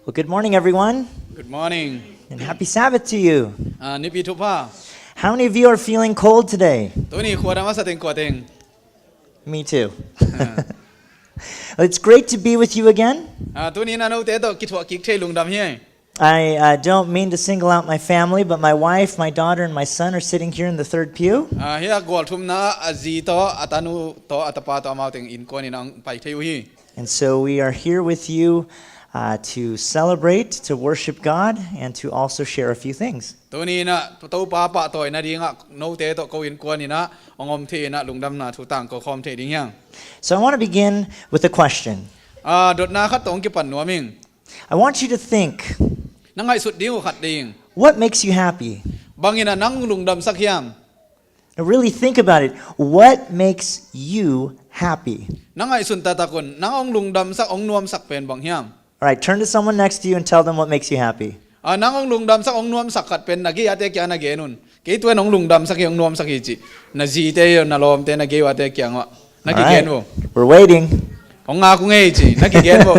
Well, good morning, everyone, Good morning. and happy Sabbath to you. Nipi tupa. How many of you are feeling cold today? Tuni kuada masa ting kuating. Me too. It's great to be with you again. Tuni na no te to kitwa kik lung dam hi. I don't mean to single out my family, but my wife, my daughter, and my son are sitting here in the third pew. Hiya gol thum na azi to atanu to atapa to amau ting in ko ni nang pai theu hi. And so we are here with you to celebrate, to worship God, and to also share a few things. Tuni na to pa pa to na dinga no te to ko in ko ni na ongom the na lung dam na thu tang ko khom the ding yang. So I want to begin with a question. Dot na khat tong ki pan no ming. I want you to think, Nangai sut ding khat ding. what makes you happy? Bangina nang lung dam sak hiam. Now really think about it. What makes you happy? Nangai sun ta takun nang ong lung dam sak ong nuam sak pen bang hiam. All right, turn to someone next to you and tell them what makes you happy. Nang ong lung dam sak ong nuam sak khat pen nagi ate kya na ge nun. Ke tu ong lung dam sak ong nuam sak hi chi. Na ji te na lom te na ge wa te kya wa. Na All ki right, gen bo. we're waiting. Ong nga ku nge chi. Na ki gen bo.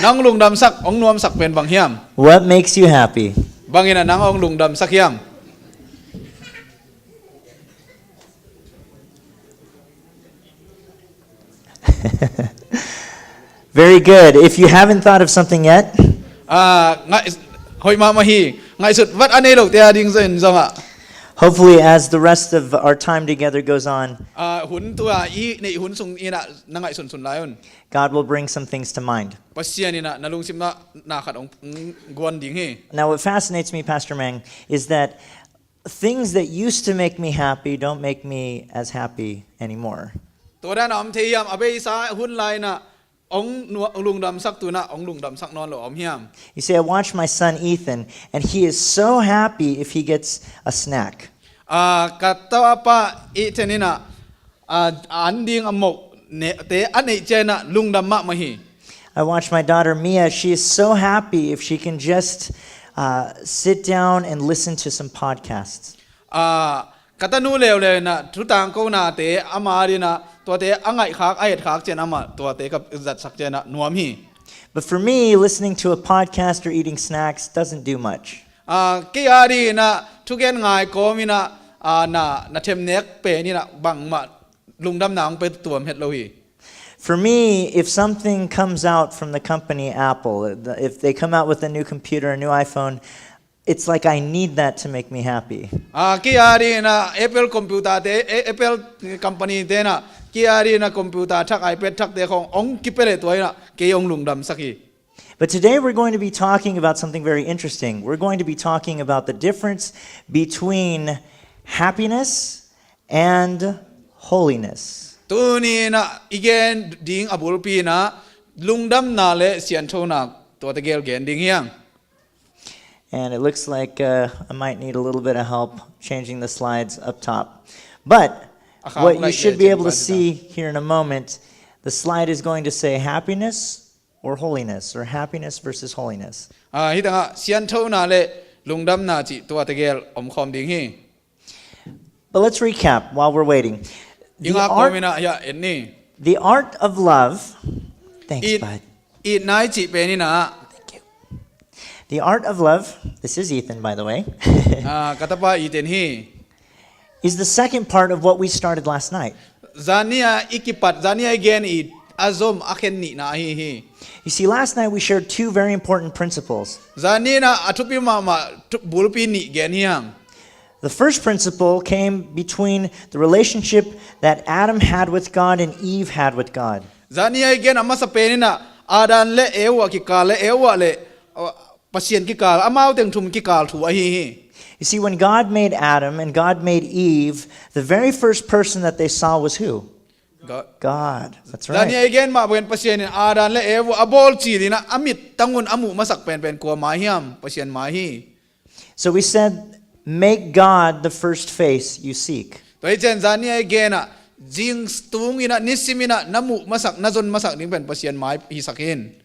Nang lung dam sak ong nuam sak pen bang hiam. What makes you happy? Bangina nang ong lung dam sak hiam. Very good. If you haven't thought of something yet, Ngai hoi ma ma hi. Ngai sut wat ane lo te ding zen zonga. hopefully as the rest of our time together goes on, Hun tu I nei hun sung ina nangai sun sun layon. God will bring some things to mind. Pasian ina nalung sim na khat ong guan ding hi. Now, what fascinates me, Pastor Mang, is that things that used to make me happy don't make me as happy anymore. To da nam the yam abe sa hun lai na ong lung dam sak tu na ong lung dam sak non lo om hiam. You see, I watch my son Ethan, and he is so happy if he gets a snack. Katawa pa I tenina anding amok ne te anei chena lung dam ma hi. I watch my daughter Mia. She is so happy if she can just sit down and listen to some podcasts. Katanu le na tutang ko na te amari na to te angai khak ayat khak chen ama to te kap zat sak chena nuam hi. But for me, listening to a podcast or eating snacks doesn't do much. Ki ari na tugen ngai ko mi na na them nek pe ni na bang ma lung dam nang pe tuam het lo hi. For me, if something comes out from the company Apple, if they come out with a new computer, a new iPhone, it's like I need that to make me happy. Ki ari na Apple computer te Apple company te na ki ari na computer thak iPad thak te khong ong ki pele to na ke ong lung dam sak hi. But today we're going to be talking about something very interesting. We're going to be talking about the difference between happiness and holiness. Tu ni na igen ding abul pi na lung dam na le sian tho na to te gel gen ding hiang. And it looks like I might need a little bit of help changing the slides up top. But what you should be able to see here in a moment, the slide is going to say happiness or holiness, or happiness versus holiness. Hi tanga sian tho na le lung dam na chi to te gel om khom ding hi. But let's recap while we're waiting. The Inga ko art, mi na ya en ni. the art of love. Thanks, bud. It nai chi pe ni na. Thank you. The art of love, this is Ethan, by the way, Katapa iten hi. is the second part of what we started last night. Zania ikipat zania again it azom aken ni na hi hi. You see, last night we shared two very important principles. Zani na atupi mama bulpi ni gen hiang. The first principle came between the relationship that Adam had with God and Eve had with God. Zania again ama sa pe ni na adan le ewa ki kal le ewa le pasien ki kal amau teng thum ki kal thu hi hi. You see, when God made Adam and God made Eve, the very first person that they saw was who? God. That's Zania right. again ma buen pasien ni adan le ewa abol chi ni na amit tangun amu masak pen ko ma hiam pasien ma hi. So we said, make God the first face you seek. Toy chen zania again na jing stung ina nisimina namu masak nazon masak ning pen pasien mai hi sakin.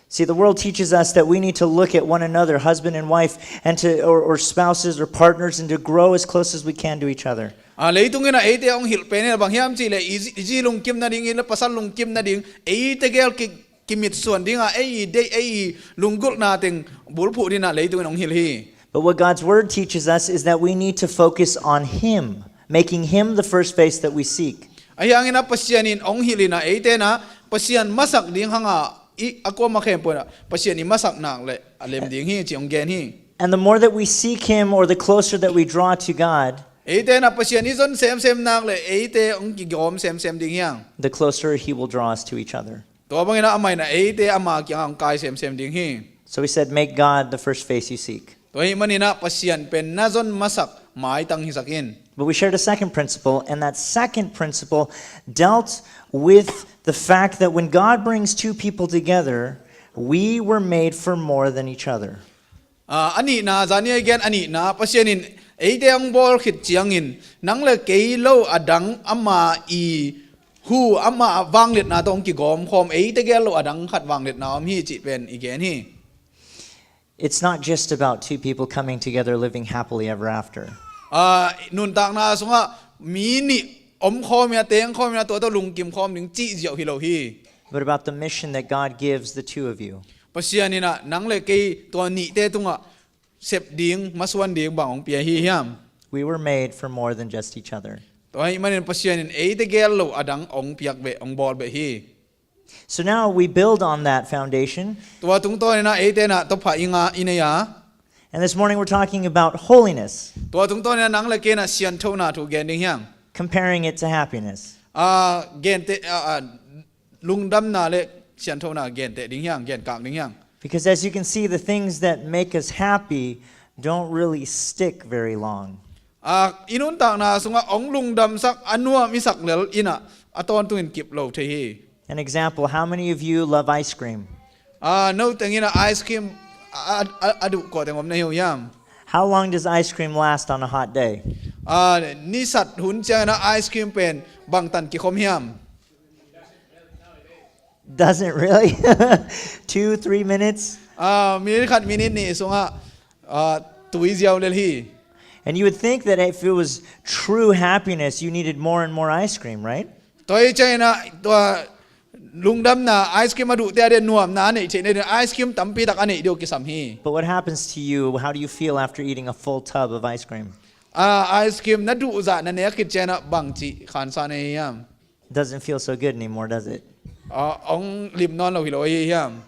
See, the world teaches us that we need to look at one another, husband and wife, and or spouses or partners, and to grow as close as we can to each other. Leitung ina ate ong hil pen bang hiam chi le iji lung kim na ding ila pasal lung kim na ding ate gel ki kimit suan dinga ei lunggul na ting bulphu dina leitung ong hilhi. But what God's word teaches us is that we need to focus on Him, making Him the first face that we seek. Ayangin na pasyanin ong hilina eite na pasyan masak ding hanga ako makempo na pasyan ni masak na le alem ding hi chi ong gen hi. And the more that we seek Him, or the closer that we draw to God, Eite na pasyan izon sem nang le eite ong kigom sem ding yang. the closer He will draw us to each other. To bangin na amay na eite ama kyang kai sem ding hi. So He said, make God the first face you seek. To hi manina pasyan pen na zon masak mai tang hisakin. But we shared a second principle, and that second principle dealt with the fact that when God brings two people together, we were made for more than each other. Ani na zani again ani na pasyanin eite ang bol khit chiangin nang le kei lo adang ama I hu ama wanglet na tong kigom khom eite gel lo adang khat wanglet na am hi chi pen again hi. It's not just about two people coming together living happily ever after. Nun tak na sunga mi ni om khom ya teng khom ya to lung kim khom ning chi jiao hi lo hi. But about the mission that God gives the two of you. Pasianina nang le kei to ni te tunga sep ding maswan ding bang ong pia hi hiam. We were made for more than just each other. To hi manin pasianin e te gel lo adang ong piak be ong bol be hi. So now we build on that foundation. To tung to na e te na to pha inga inaya. And this morning we're talking about holiness, To tung to na nang le ke na sian tho na thu gen ding hiam. comparing it to happiness. Gen te lung dam na le sian tho na gen te ding hiam gen kang ding hiam. Because as you can see, the things that make us happy don't really stick very long. Inun tak na sunga ong lung dam sak anua misak lel ina aton tuin kip lo the hi. An example, how many of you love ice cream? No tengina ice cream adu ko tengom na hiu yam. How long does ice cream last on a hot day? Ni sat hun chang na ice cream pen bang tan ki khom hiam. Doesn't really? 2-3 minutes? Minit khat minit ni sunga tui jiao lel hi. And you would think that if it was true happiness, you needed more and more ice cream, right? Toi china to lung dam na ice cream adu te de nuam na nei che ne ice cream tampi tak ani dio ki sam hi. But what happens to you? How do you feel after eating a full tub of ice cream? Ice cream na du za na ne khit chena bang chi khan sa ne yam. Doesn't feel so good anymore, does it? Ong lim non lo hi lo hi yam.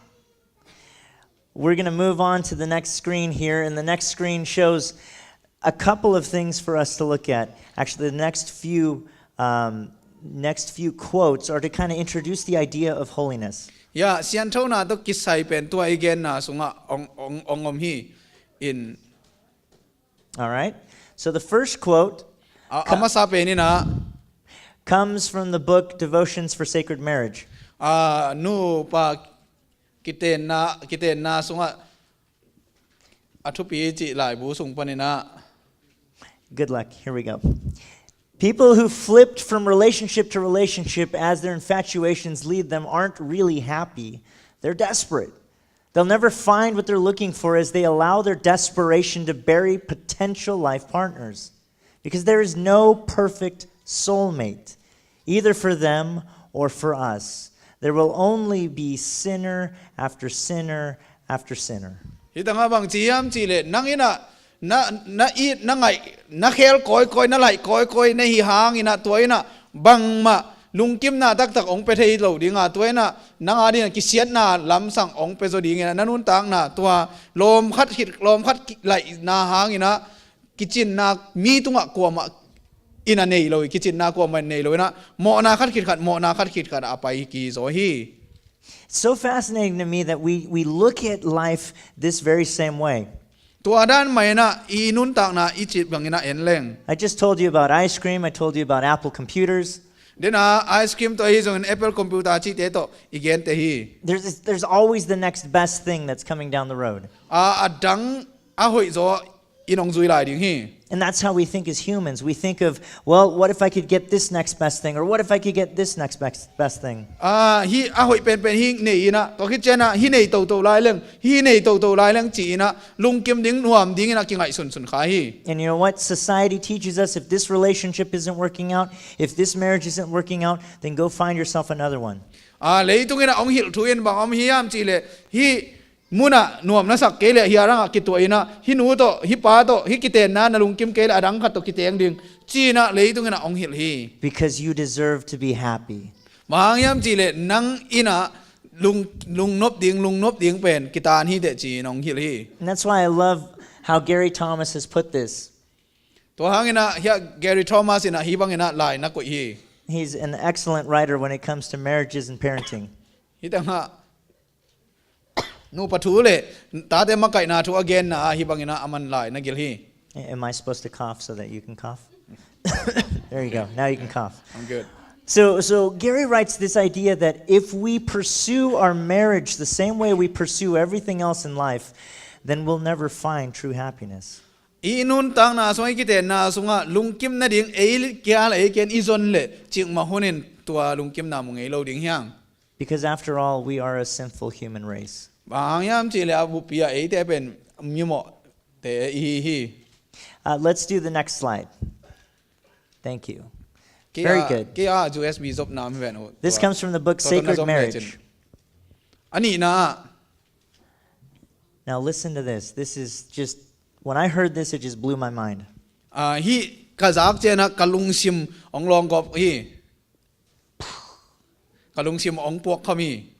We're going to move on to the next screen here, and the next screen shows a couple of things for us to look at. Actually, the next few quotes are to kind of introduce the idea of holiness. Ya sian tho na to kisai pen to again na sunga ong hi in. All right? So the first quote Ama sa pe ni na comes from the book Devotions for Sacred Marriage. nu pa kiten na sunga athu pi chi lai bu sung panina. Good luck. Here we go. People who flipped from relationship to relationship as their infatuations lead them aren't really happy. They're desperate. They'll never find what they're looking for as they allow their desperation to bury potential life partners. Because there is no perfect soulmate, either for them or for us. There will only be sinner after sinner after sinner. Hitanga bang chiam chi le nangina na eat na ngai na khel koi na lai koi na hi hang ina toina bang ma lungkim na tak ong pe thei lo dinga toina nanga din ki siat na lam sang ong pe zo ding na nanun tang na tua lom khat lai na hang ina kitchen na mi tunga ko ma ina nei lo kitchen na ko ma nei lo na mo na khat apai ki zo hi. It's so fascinating to me that we look at life this very same way. Tuadan mayna inun tak na ichit bangina enleng. I just told you about ice cream. I told you about Apple computers. Dena ice cream to hi an Apple computer chi te to igen te hi. There's always the next best thing that's coming down the road. Adang ahoi zo inong zui lai ding hi. And that's how we think as humans. We think of, well, what if I could get this next best thing? Or what if I could get this next best thing? Hi ahoi pen hi nei na to khit chena hi nei to lai leng chi na lungkim ding nuam ding na ki ngai sun kha hi. And you know what? Society teaches us if this relationship isn't working out, if this marriage isn't working out, then go find yourself another one. lấy tung ina ông hiểu thuin bằng ông hiam chỉ lệ hi muna nuam na sak kele hi arang ki to ina hi nu to hi pa to hi kiten na lung kim kele adang khat to kiteng ding chi na lấy tung ina ông hiểu hi because you deserve to be happy. mang yam chỉ lệ nang ina lung nop ding pen kitan hi de chi nong hiểu hi. And that's why I love how Gary Thomas has put this. To hang ina hi Gary Thomas ina hi bang ina lai na ko hi. He's an excellent writer when it comes to marriages and parenting. Hi tang ha nu pathu le ta de ma kai na thu again na hi bang ina aman lai na gil hi. Am I supposed to cough so that you can cough? There you go. Now you can cough. I'm good. So Gary writes this idea that if we pursue our marriage the same way we pursue everything else in life, then we'll never find true happiness. Inun tang na soi kiten na sunga lungkim na ding e kya la e ken izon le ching ma hunin tua lungkim na mung e lo ding hyang. Because after all, we are a sinful human race. Bang yam chi le abu pia e te pen myumo te hi. Let's do the next slide. Thank you. Very good. Kya USB zop na mi ven. This comes from the book Sacred Marriage. Ani na. Now listen to this. This is just, when I heard this, it just blew my mind. Hi kazak che na kalung sim ong long gop hi. Kalung sim ong puak kami.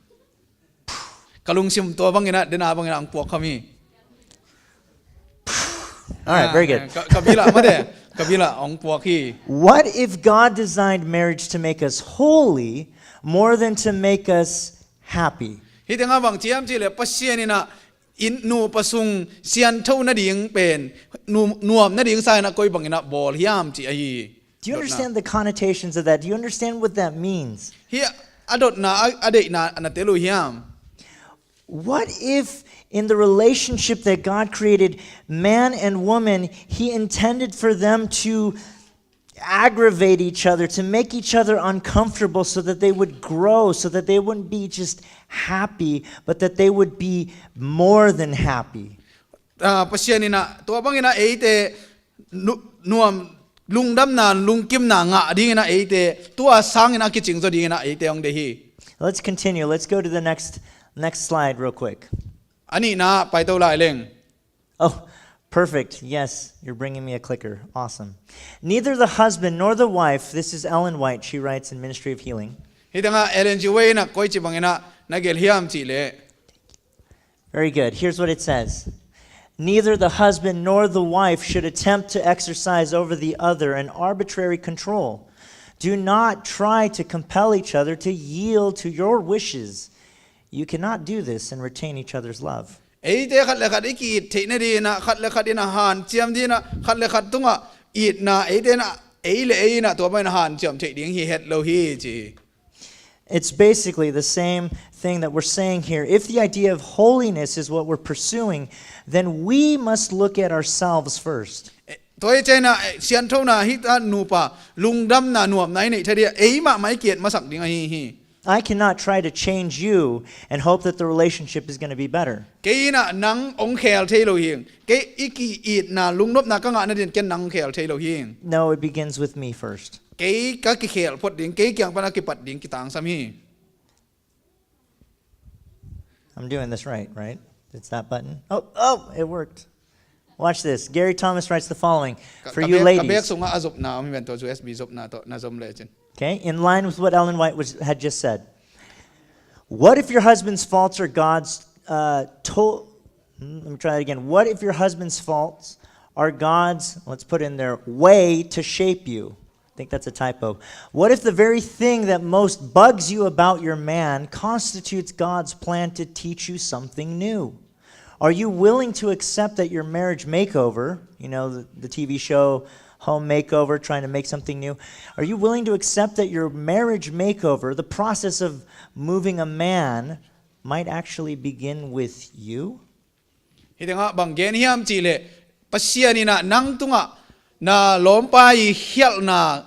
Kalung sim to bangina dina bangina ang puak kami. All right, very good. Kabila made. Kabila ong puak hi. What if God designed marriage to make us holy more than to make us happy? Hi tenga bang chiam chi le pasien ina in nu pasung sian thau na ding pen nuam na ding sai na koi bangina bol hiam chi ai. Do you understand the connotations of that? Do you understand what that means? Hi adot na ade na anatelu hiam. What if in the relationship that God created, man and woman, He intended for them to aggravate each other, to make each other uncomfortable so that they would grow, so that they wouldn't be just happy, but that they would be more than happy? Pasianina, to bangina eite nuam lungdam na lungkim na nga dingina eite tua sangina kiching zo dingina eite ong dehi. Let's continue. Let's go to the next slide real quick. Ani na paito lai leng. Oh, perfect. Yes, you're bringing me a clicker. Awesome. Neither the husband nor the wife, this is Ellen White, she writes in Ministry of Healing. Hidanga Ellen ji way na koi chi bangina nagel hiam chi le. Very good. Here's what it says. Neither the husband nor the wife should attempt to exercise over the other an arbitrary control. Do not try to compel each other to yield to your wishes. You cannot do this and retain each other's love. Eite khat le khat iki the na di na khat le khat ina han chiam di na khat le khat tunga it na eite na ei le ei na to ba na han chiam the ding hi het lo hi chi. It's basically the same thing that we're saying here. If the idea of holiness is what we're pursuing, then we must look at ourselves first. Toy chena sian thau na hi ta nu pa lungdam na nuam nai nei thadia ei ma mai kiet ma sak ding hi. I cannot try to change you and hope that the relationship is going to be better. Ke na nang ong khel thei lo hing. Ke iki it na lungnop na ka nga na din ken nang khel thei lo hing. No, it begins with me first. Ke ka ki khel phot ding ke kyang pa na ki pat ding ki tang sam hi. I'm doing this right? It's that button. Oh, it worked. Watch this. Gary Thomas writes the following for you ladies. Okay, in line with what Ellen White had just said. What if your husband's faults are God's let me try that again. What if your husband's faults are God's, let's put in there, way to shape you? I think that's a typo. What if the very thing that most bugs you about your man constitutes God's plan to teach you something new? Are you willing to accept that your marriage makeover, the TV show Home Makeover, trying to make something new, are you willing to accept that your marriage makeover, the process of moving a man, might actually begin with you? Hidanga banggen hiam chile pasiani na nang tunga na lompai hial na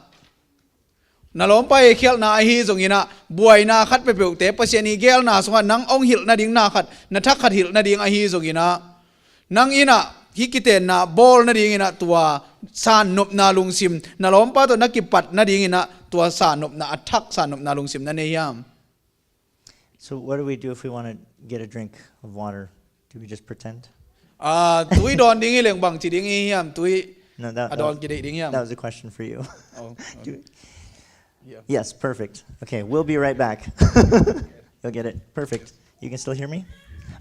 lompai hial na hi zongina buai na khat pe pe te pasiani gel na songa nang ong hil na ding na khat na thak khat hil na ding a hi zongina nang ina hikiten na bol na ding ina tua san nop na lungsim na lompa to nakipat na ding ina tua san nop na athak san nop na lungsim na ne hiam. So what do we do if we want to get a drink of water? Do we just pretend? ตุยดอนดิ้งอีเหลงบังจีดิ้งอียามตุย No, ดอนจีดิ้งยาม that was a question for you. Oh, Do- yeah. Yes, perfect. Okay, we'll be right back. You'll get it. Perfect. You can still hear me?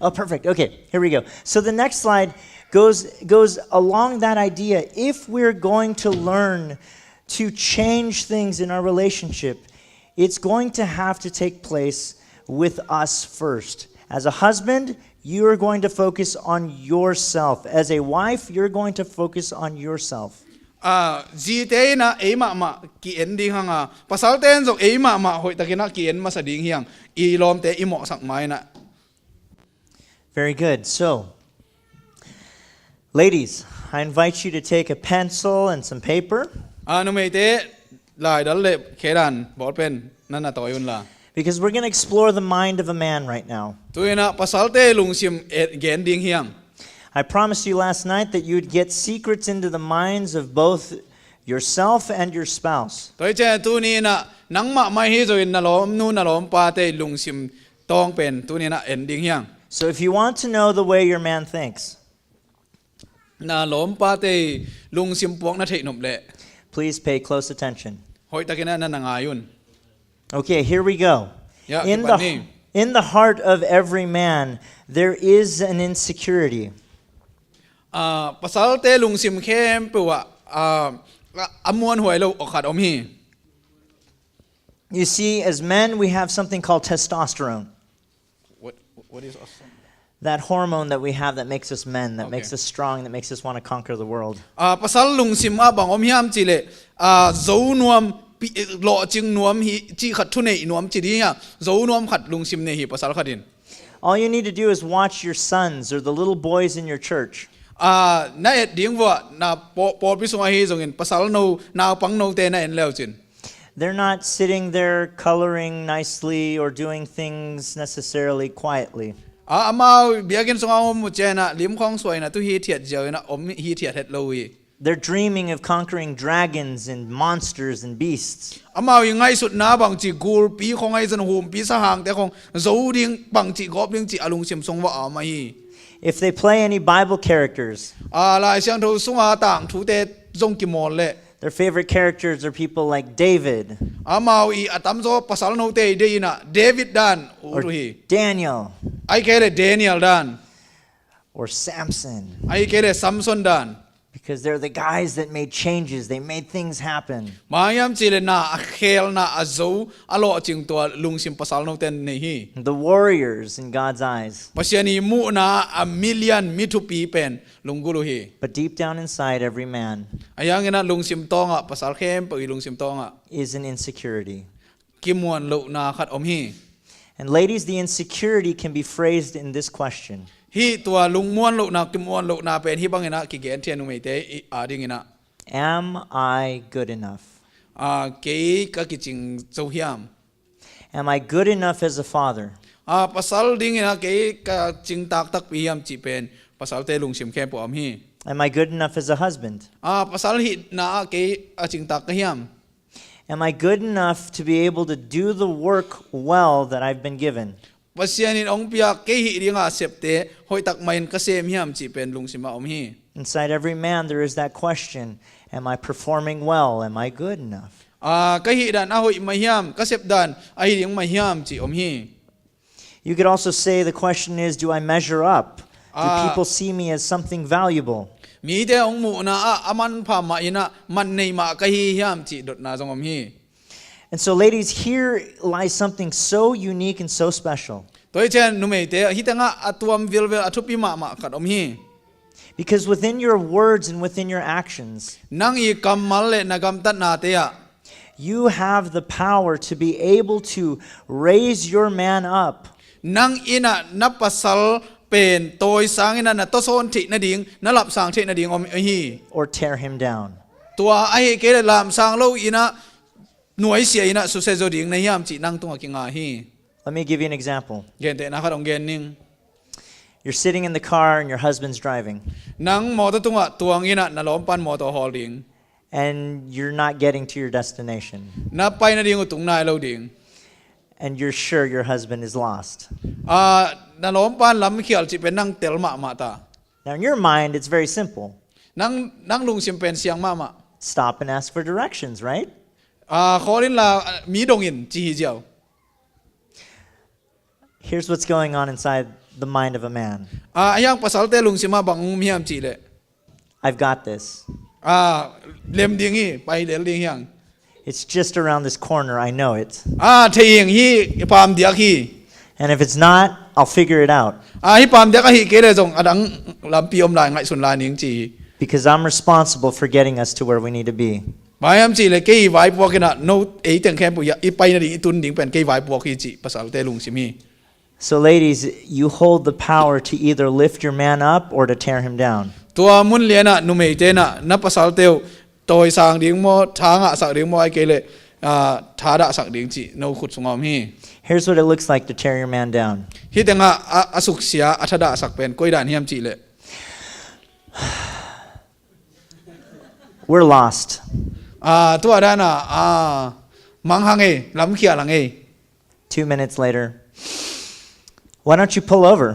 Oh, perfect. Okay, here we go. So the next slide goes along that idea. If we're going to learn to change things in our relationship, it's going to have to take place with us first. As a husband, you are going to focus on yourself. As a wife, you're going to focus on yourself. จีเตนะเอมามากีเอ็นดิ้งฮังภาษาเต้นจงเอมามาหอยตะกินักกีเอ็นมาสดิ้งเฮียงอีลอมเตอีหมอสักไม้นะ Very good. So, ladies, I invite you to take a pencil and some paper. นุเมเตลายดัลเล็บเคดันบอลเป็นนั่นน่ะต่อยุนละ Because we're going to explore the mind of a man right now. ตัวนะภาษาเต้ลุงซิมเกนดิ้งเฮียง I promised you last night that you'd get secrets into the minds of both yourself and your spouse. ตัวเจ้าตัวนี้นะนังมาไม่ให้จอยน่ะล้อมนู่นน่ะล้อมปาเต้ลุงซิมตองเป็นตัวนี้นะเอ็นดิ้งเฮียง So if you want to know the way your man thinks, น่ะล้อมปาเต้ลุงซิมปวกน่ะเทหนุบเละ please pay close attention. หอยตะกินันนั่นน่ะงายุน Okay, here we go. Yeah, In the heart of every man, there is an insecurity. ภาษาเต้ลุงซิมเข้มปัวอมวนหวยเราออกขัดอมฮี You see, as men, we have something called testosterone. What is awesome? That hormone that we have that makes us men, that Okay. makes us strong, that makes us want to conquer the world. ภาษาลุงซิมบางอมยามจีเลโจนวมหล่อจึงนวมฮีจีขัดทุนเนนวมจีดีฮะโจนวมขัดลุงซิมเนฮีภาษาขัดดิน All you need to do is watch your sons or the little boys in your church. น่าเอ็ดดิ้งว่าน่าปอดพิสุงฮีจงเห็นภาษาโนน่าปังโนเตน่าเอ็นแล้วจิน They're not sitting there coloring nicely or doing things necessarily quietly. มาเบียกินสงอมมุเจนะลิมของสวยนะตุฮีเทียดเจอนะอมฮีเทียดเฮ็ดเลย They're dreaming of conquering dragons and monsters and beasts. มาอย่างไงสุดนะบางจีกูปีของไอ้จันหูมปีสหางแต่ของโจดิ้งบางจีกอบดิ้งจีอลุงซิมทรงว่ามาฮี If they play any Bible characters, ลายเสียงทูสุงอาต่างทูเตจงกิมอลเล่ their favorite characters are people like David มาอีอัตมโซภาษาโนเตดีนะเดวิดดันอู or รุฮี Daniel ไอเคเลเดเนียลดัน or Samson. ไอเคเลซัมซอนดัน Because they're the guys that made changes. They made things happen. มายามจีเลนะเคลนะอโจอโลจิงตัวลุงซิมภาษาโนเตนนี่ฮี The warriors in God's eyes. ภาษานีมูนะa million มิทุปีเป็นลุงกุลุฮี But deep down inside every man ไอยังงี้นะลุงซิมตองภาษาเข้มปลุงซิมตอง is an insecurity. กิมวนลุนาขัดอมฮี And ladies, the insecurity can be phrased in this question. ฮีตัวลุงม้วนลุนากิมวนลุนาเป็นฮีบังงี้นะกิเกนเทียนุเมเตดิ้งงี้นะ Am I good enough? เก๋ก็กิจิงเจ้าเฮียม Am I good enough as a father? ภาษาดิ้งงี้นะเก๋ก็จิงตักตักปียมจีเป็นภาษาเตลุงซิมแค่ปอมฮี Am I good enough as a husband? ภาษาฮิตนะเก๋จิงตักก็เฮียม Am I good enough to be able to do the work well that I've been given? ภาษานี้องเปียเก๋ฮิดิ้งเสพเตหอยตักไม่ก็เซมเฮียมจีเป็นลุงซิมอมฮี Inside every man, there is that question. Am I performing well? Am I good enough? ก็ฮิดันหอยไม่เฮียมก็เสพดันไอดิ้งไม่เฮียมจีอมฮี You could also say the question is, do I measure up? Do people see me as something valuable? มีแต่องมูนะมันพามาอินะมันในมาก็ฮิเฮียมจีดดนาจงอมฮี And so, ladies, here lies something so unique and so special. ตัวเช่นนุ่มเตะฮิตงะอัตวมวิลเวลอัตุปิมาขัดอมฮี Because within your words and within your actions, นังอีกำมัลเลนักำตัดนาเตะ you have the power to be able to raise your man up. นังอินะนับปัสสลเป็นตัวสางอินะนัตโซนทินาดิงนัลับสางทินาดิงอมฮี Or tear him down. ตัวไอเกลลามสางโลอินะหน่วยเสียอินะสุเซโจดิงในยามจีนังตัวกิงาฮี Let me give you an example. เกนเตนะขัดองเกนนิง You're sitting in the car and your husband's driving, นังมอเตอร์ตัวงินะนัล้อมปันมอเตอร์ฮอลดิง and you're not getting to your destination. นับไปนาดิงอุตุงนายเราดิง and you're sure your husband is lost. นาล้อมป้านล้ำเขียวจิเป็นนั่งเตลมามาตา Now, in your mind, it's very simple. นั่งลุงซิมเป็นเสียงมา Stop and ask for directions, right? ขอลินลามีดงอินจีเจียว Here's what's going on inside the mind of a man. ยังภาษาเตลุงซิมาบังมียมจีเลย I've got this. เล่มดิ้งฮีไปเล่มดิ้งยัง It's just around this corner. I know it. เทียงฮีปามเดียกฮี And if it's not, I'll figure it out. ฮีปามเดียกฮีเกเรจงดังลำปีอมลายไงสุนลายนิ่งจี Because I'm responsible for getting us to where we need to be. บายมจีเลยเกี่ยวไว้พวกนั้นโน้ตเตียงแคมปุยอีไปนั่นอีตุนดิ้งเป็นเกี่ยวไว้พวกฮีจีภาษาเตลุงซิมี So ladies, you hold the power to either lift your man up or to tear him down. ตัวมุนเลียนะนุ่มเตนะนับภาษาเตลโดยสางดิ้งโมทางสักดิ้งโมไอเกเลท้าดะสักดิ้งจีโนขุดสงอมฮี Here's what it looks like to tear your man down. ฮีแต่งอสุกเสียอัฐดะสักเป็นก้อยด่านเฮียมจีเลย We're lost. ตัวด้านมังหังล้ำเขียหลัง 2 minutes later, why don't you pull over?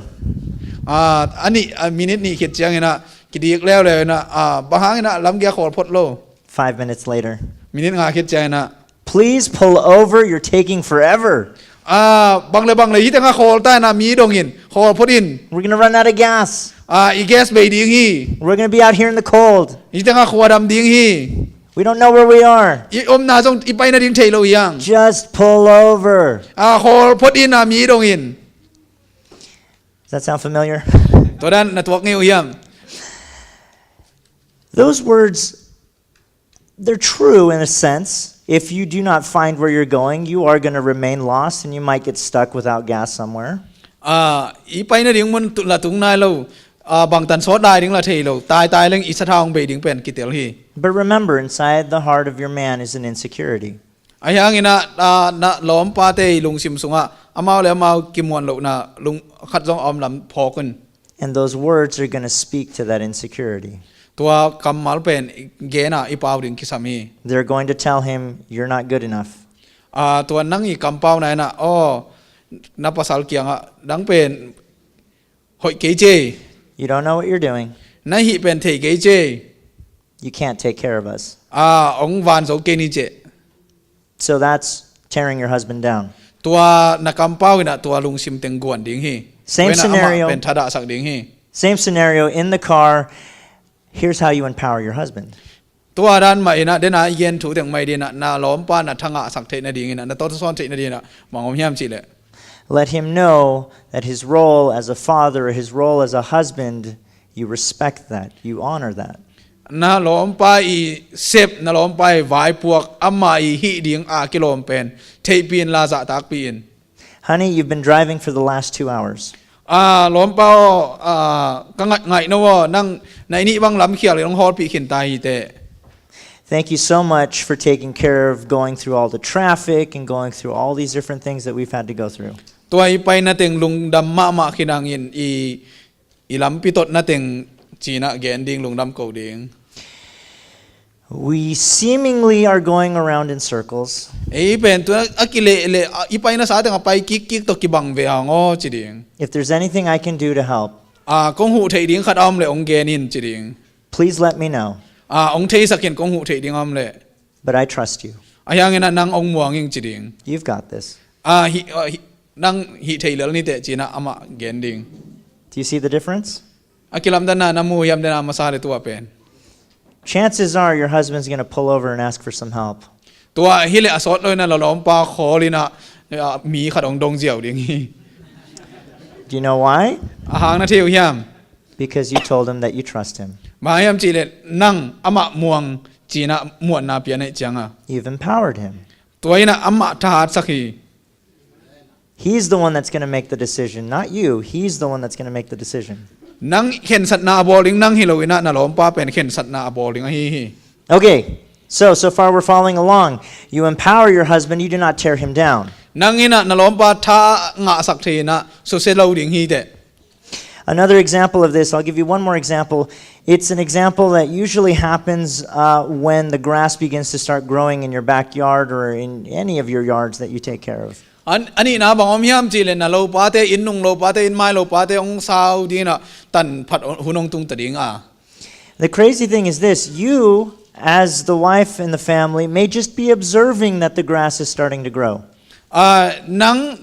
อันนี้มินินี่คิดจังนะคิดดีแล้วเลยนะบางครั้งนะล้ำเกียขอพดโล 5 minutes later, มินิงาคิดจังนะ please pull over. You're taking forever. บางเลยที่แต่งาขอใต้นะมีดงอินขอพดอิน We're gonna run out of gas. อีแกสเบดิ้งฮี We're gonna be out here in the cold. อีแต่งาขวดำดิ้งฮี We don't know where we are. อีอมนาจงอีไปนะดิ้งเทโลยัง Just pull over. ขอพดอินนะมีดงอิน Does that sound familiar? ตัวด้านนะตัวงี้ยัง Those words, they're true in a sense. If you do not find where you're going, you are going to remain lost and you might get stuck without gas somewhere. อีไปนะดิ้งมันละตุงนายเราบางตันซอดได้ดิ้งละเทโลตายเรื่องอิสระองเบดิ้งเป็นกิเตลฮี But remember, inside the heart of your man is an insecurity. ไอ้ยังงี้นะล้อมปาเตยลุงซิมซุงอ่ะอามาแล้วมากิมวนโลนะลุงขัดจงอมลำพอกัน And those words are going to speak to that insecurity. ตัวคำมาเป็นเกน่ะอีปาวดิ้งคิสามี They're going to tell him, you're not good enough. ตัวนั่งอีคำเป้าไหนนะนับภาษาเกียงอ่ะดังเป็นหอยเกเจ You don't know what you're doing. นั่นฮีเป็นเทเกเจ You can't take care of us. องวานโซเกนิเจ So that's tearing your husband down. ตัวนักคำเป้าน่ะตัวลุงซิมเต็งกวนดิ้งฮี Same scenario. เป็นทัดะสักดิ้งฮี Same scenario in the car. Here's how you empower your husband. ตัวด้านใหม่นะเดน่าเย็นถูถึงไม่ดีนะนาล้อมป้านะทั้งสักเทนดีนะนาต้นซ้อนเทนดีนะมองอมยามจีเลย Let him know that his role as a father, his role as a husband, you respect that, you honor that. นาล้อมป้าอีเซฟนาล้อมป้าไว้พวกอามาอีฮีดิ้งกิโลมเป็นเทปีนลาซาตากปีน Honey, you've been driving for the last 2 hours. ล้อมเป้าก็ไงนะว่านั่งในนี้บางลำเขียวเลยต้องฮอดปีขินตายแต่ Thank you so much for taking care of going through all the traffic and going through all these different things that we've had to go through. ตัวอีไปนาเต็งลุงดำมาขินางอินอีลำปีตดนาเต็งจีน่าแกนดิ้งลุงดำเก่าดิ้ง We seemingly are going around in circles. เป็นตัวกิเลเลอีไปนาสาแต่งไปกิ๊กตกิบังเวียงอ๋อจีดิ้ง If there's anything I can do to help, กงหูเทดิ้งขัดอมเลยองเกนินจีดิ้ง please let me know. องเทสักเห็นกงหูเทดิ้งอมเลย But I trust you. ยังไงนะนั่งองมัวงิงจีดิ้ง You've got this. นั่งฮีเทเหลือนี่แต่จีน่าอามาแกนดิ้ง Do you see the difference? กิลำดันนามูยำเดนามาซาเลตัวเป็น Chances are your husband's going to pull over and ask for some help. ตัวฮิเลอสอดเลยนะเราล้อมปลาคอเลยนะมีขัดองดงเจียวดิ้ง Do you know why? หางนาเที่ยวยาม Because you told him that you trust him. มายามจีเลนั่งอามาม่วงจีน่ามวนนาเปียนจัง You've empowered him. ตัวนี้นะอามาทหารสักที He's the one that's going to make the decision, not you. He's the one that's going to make the decision. นั่งเข็นสัตนาบอลิงนั่งฮิโลวินะนาล้อมปลาเป็นเข็นสัตนาบอลิงฮี Okay, so far we're following along. You empower your husband, you do not tear him down. นั่งนี่นะนาล้อมปลาท่างะสักทีนะสุเซลาดิ้งฮีเด Another example of this, I'll give you one more example. It's an example that usually happens when the grass begins to start growing in your backyard or in any of your yards that you take care of. ani na bang om hiam chi le na lo pa te in nung lo pa te in mai lo pa te ong sao di na tan phat hunong tung ta ding a. The crazy thing is this, you, as the wife in the family, may just be observing that the grass is starting to grow. Nang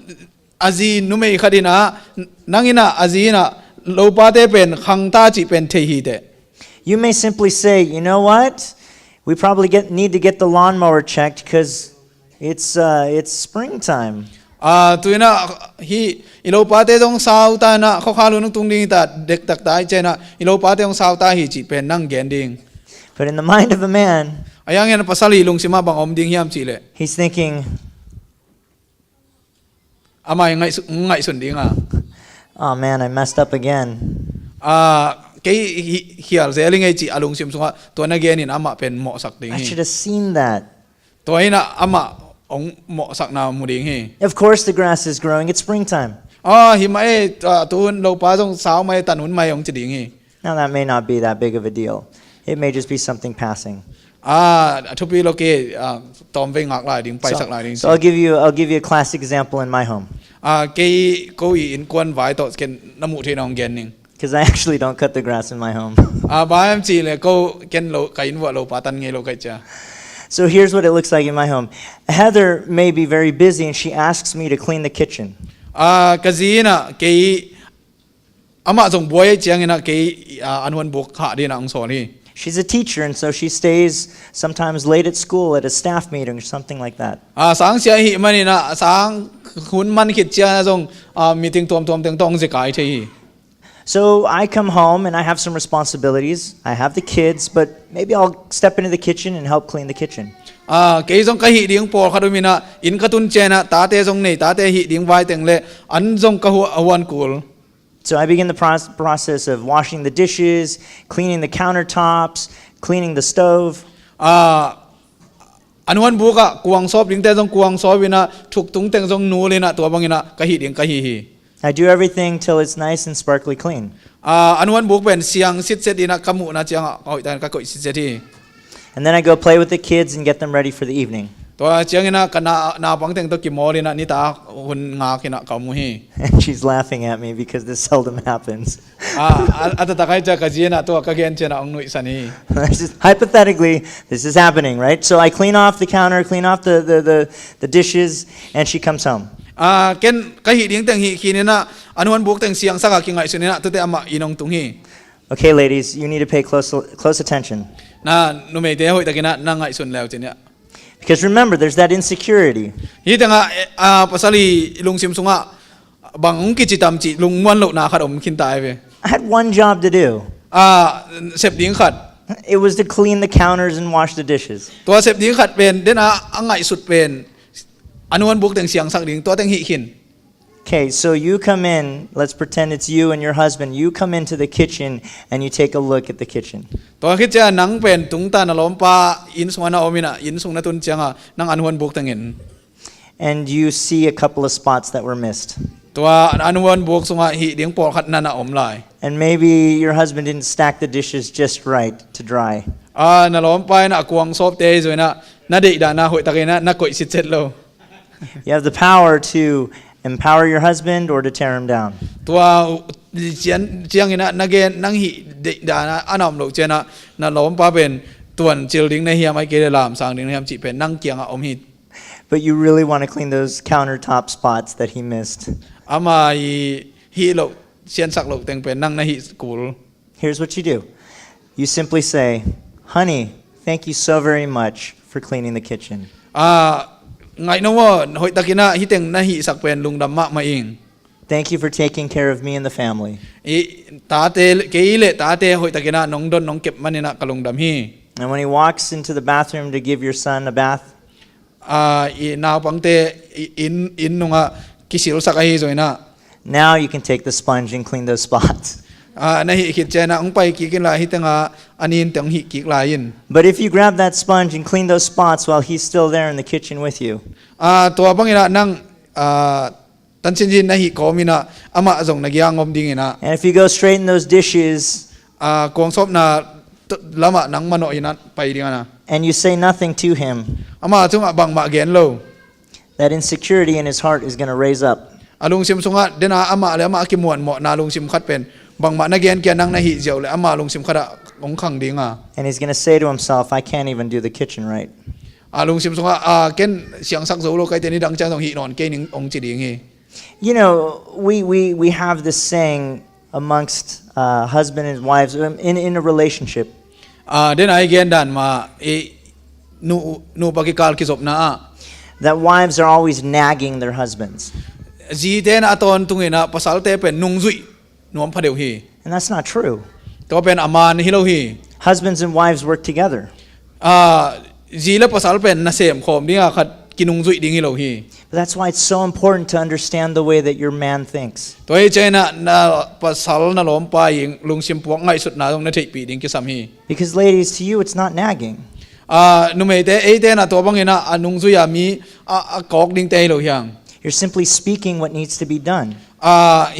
azi numei khadina nangina azina lo pa te pen khang ta chi pen the hi de. You may simply say, you know what? We probably need to get the lawnmower checked because it's springtime. Tuina hi ilo pa te dong sao ta na kho khalu nung tung ding ta dek tak tai che na ilo pa te dong sao ta hi chi pen nang gen ding. But in the mind of a man, Ayang yan pasali lung sima bang om ding hiam chi le. he's thinking, Amay ngai sun ding a. oh man, I messed up again. Kay hial zeling ai chi alung sim sunga to na gen in ama pen mo sak ding I hi. should have seen that. To ina ama ong mo sak na mu ding hi. Of course the grass is growing. It's springtime. Hi mai tun lo pa jong sao mai tanun mai ong chi ding hi. Now that may not be that big of a deal. It may just be something passing. Thupi lo ke tom ve ngak lai ding pai sak lai ding. So I'll give you a classic example in my home. Kay ko in kwan vai to ken namu the nong gen ning. Because I actually don't cut the grass in my home. Ba am chi le ko ken lo kain wa lo pa tan nge lo kai cha. So here's what it looks like in my home. Heather may be very busy and she asks me to clean the kitchen. Kazina kay ama jong boy chiang ina kay anwan buk ha din ang so ni. She's a teacher and so she stays sometimes late at school at a staff meeting or something like that. Sang sia hi mani na sang hun man khit chia jong meeting tom teng tong je kai the. So I come home and I have some responsibilities. I have the kids, but maybe I'll step into the kitchen and help clean the kitchen. Kay jong ka hi ding por khadumina in katun chena ta te jong nei ta te hi ding vai teng le an jong ka hu awan kul. So I begin the process of washing the dishes, cleaning the countertops, cleaning the stove. Anwan buka kuang sop ding te jong kuang sobina thuk tung teng jong nu le na to bangina ka hi ding ka hi. I do everything till it's nice and sparkly clean. Anwan buk ben siang sit set ina kamu na chiang oi tan ka ko sit set hi. And then I go play with the kids and get them ready for the evening. To chiang ina kana na pang teng to ki mo le na ni ta hun nga kina ka mu hi. And she's laughing at me because this seldom happens. Ata ta kai cha ka jina to ka gen chena ong nu isani. Hypothetically, this is happening, right? So I clean off the counter, clean off the dishes, and she comes home. Ken ka hi ding teng hi kinina anwan buk teng siang saka ki ngai sunina to te ama inong tung hi. Okay, ladies, you need to pay close attention. Na nu me te hoi ta kina na ngai sun leo chenya. Because remember, there's that insecurity. Hi tanga pasali lung sim sunga bang ki chi tam chi lung mon lo na khat om kin tai ve. I had one job to do. Sep ding khat. It was to clean the counters and wash the dishes. To sep ding khat pen den angai sut pen anwan buk teng siang sak ding to teng hi kin. Okay, so you come in, let's pretend it's you and your husband. You come into the kitchen and you take a look at the kitchen. To khit cha nang pen tung ta na lom pa in sung na omina in sung na tun changa nang anwan buk tengin. And you see a couple of spots that were missed. To anwan buk sunga hi ding por khat na om lai. And maybe your husband didn't stack the dishes just right to dry. Na lom pa na kuang sop te zo na de da na hoi ta kina na koi sit set lo. You have the power to empower your husband or to tear him down. Tua chiang ina nage nang hi da na anam lo chena na lom pa ben tuan chil ding na hiam ai ke lam sang ding na hiam chi pen nang kiang om hi. But you really want to clean those countertop spots that he missed. Ama hi lo chen sak lo teng pen nang na hi kul. Here's what you do. You simply say, honey, thank you so very much for cleaning the kitchen. Ngai no wo hoi takina hi teng na hi sak pen lung dam ma ma ing. Thank you for taking care of me and the family. Ta te ke ile ta te hoi takina nong don nong kep manina kalung dam hi. And when he walks into the bathroom to give your son a bath, Na pang te in nunga kisil sak ai zo na. now you can take the sponge and clean those spots. Na hi khit chena ong pai ki kin la hi tanga anin teng hi ki la yin. But if you grab that sponge and clean those spots while he's still there in the kitchen with you, To bangina nang tan chin jin na hi ko mina ama jong na gyang om ding ina. and if you go straighten those dishes Kong sop na lama nang mano ina pai ding ana. and you say nothing to him, Ama chung bang ma gen lo. that insecurity in his heart is going to raise up. อลุงซิมสุงะเดนาอามาเลยอามากิมวนหมอนาลุงซิมคัดเป็นบางมานักเรียนแกนังนาหิเจียวเลยอามาลุงซิมคัดองขังดิงอ่ะ And he's going to say to himself, I can't even do the kitchen right. ลุงซิมสุงะเกนเสียงสักโซโลไกเตนี่ดังใจต้องหินอนเกนิงองจิดิงฮี You know, we have this saying amongst husband and wives in a relationship. เดนไอเกนดันมานูปากิกาลคิศพนา That wives are always nagging their husbands. จีเตนอาตอนตุงเงินะภาษาเตเป็นนุงจุยนวมพเดียวฮี And that's not true. ตัวเป็นอามานฮิโลฮี Husbands and wives work together. จีและภาษาเป็นนาเสมขอมนี่อ่ะขัดกินนุงจุยดิ้งฮิโลฮี But that's why it's so important to understand the way that your man thinks. ตัวเอเจนะภาษาน่ะล้อมไปยิงลุงซิมพวกง่ายสุดนะตรงนั้นที่ปีดิ้งกิสามฮี Because ladies, to you, it's not nagging. นุ่มเอเตนะตัวบางเงินะนุงจุยมีกอกดิ้งเตยโลฮีง You're simply speaking what needs to be done.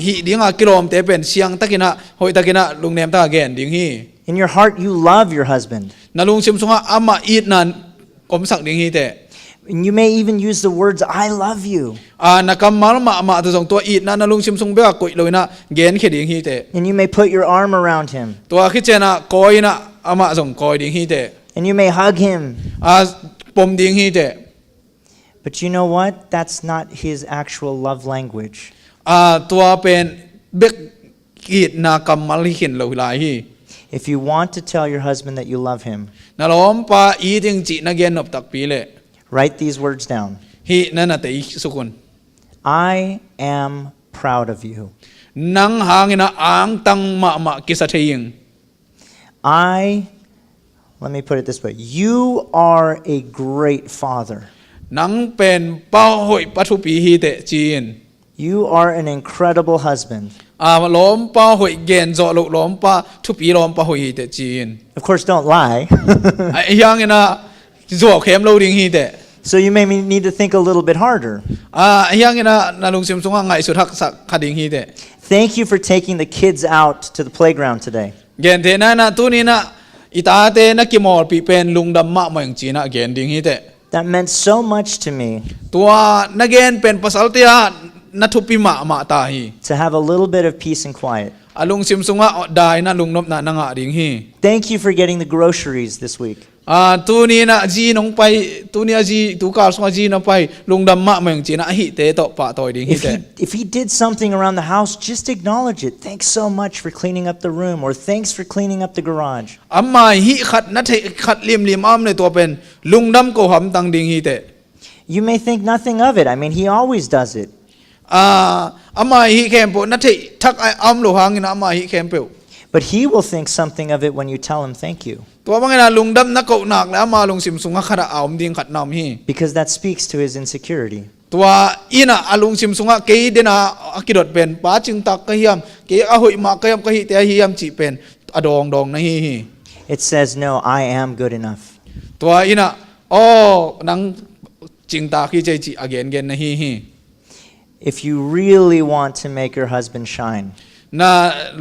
ฮีดิ้งกิโลมเตเป็นเสียงตะกินะหอยตะกินะลุงเนมตะแกนดิ้งฮี In your heart, you love your husband. นะลุงซิมสุงะอามาอีดนันกมสักดิ้งฮีเต And you may even use the words, I love you. นักมาละมาตัวสองตัวอีดนะลุงซิมสุงเบียกุยเลยนะเกนเขดิ้งฮีเต And you may put your arm around him. ตัวคิดเจนะคอยนะอามาส่งคอยดิ้งฮีเต And you may hug him. ปมดิ้งฮีเต But you know what? That's not his actual love language. ตัวเป็นเบกกีดนากรรมมาลิขินเราหลายฮี If you want to tell your husband that you love him, นาล้อมปาอีดิงจีนักเกนนบตักปีเล่ write these words down. ฮีนั่นน่ะแต่อีสุกุน I am proud of you. นังหางินะอ่างตังมากิสะเทียง Let me put it this way. You are a great father. นังเป็นเป้าหอยปัทุปีฮีเตจีน You are an incredible husband. ล้อมเป้าหอยเกนจอลุล้อมปาทุปีล้อมปาหอยฮีเตจีน Of course, don't lie. ยังงินะจวบเข้มเราดิ้งฮีเต So you may need to think a little bit harder. ยังงินะนาลุงซิมซุงง่ายสุดทักษะขัดดิ้งฮีเต Thank you for taking the kids out to the playground today. เกนเทนะตัวนี้นะอิตาเตนักกิมอลปีเป็นลุงดำมะมาอย่างจีนะเกนดิ้งฮีเต That meant so much to me ตัวนักเกนเป็นภาษาเตียนัทุปิมาตาฮี to have a little bit of peace and quiet. ลุงซิมซุงะได้นะลุงนบนะนังะดิ้งฮี Thank you for getting the groceries this week. ตัวนี้นะจีน้องไปตัวนี้จีตัวการสมาจีน้องไปลุงดำมะมาอย่างจีนะฮิเตโตปะต่อยดิ้งฮีเต If he did something around the house, just acknowledge it. Thanks so much for cleaning up the room, or thanks for cleaning up the garage. อามาฮิขัดนัทขัดลิมอ้ำในตัวเป็นลุงดำโกหำตังดิ้งฮีเต You may think nothing of it. I mean, he always does it. อามาฮิเข้มปุนัททักไออ้ำโลหังนะอามาฮิเข้มปุ But he will think something of it when you tell him thank you. ตัวบางอย่างลุงดำนักเกาหนักแล้วมาลุงซิมซุงะขัดอ้ำดิ้งขัดน้ำฮี Because that speaks to his insecurity. ตัวอีน่ะลุงซิมซุงะเกยเดน่ะอากิดเป็นป้าจึงตักกะฮิยมเกยอาหุยมากะยมกะฮิเตฮิยมจีเป็นอดองนะฮี It says, no, I am good enough. ตัวอีน่ะโอ้นังจึงตักฮิเจจีอเกนนะฮี If you really want to make your husband shine, น่ะ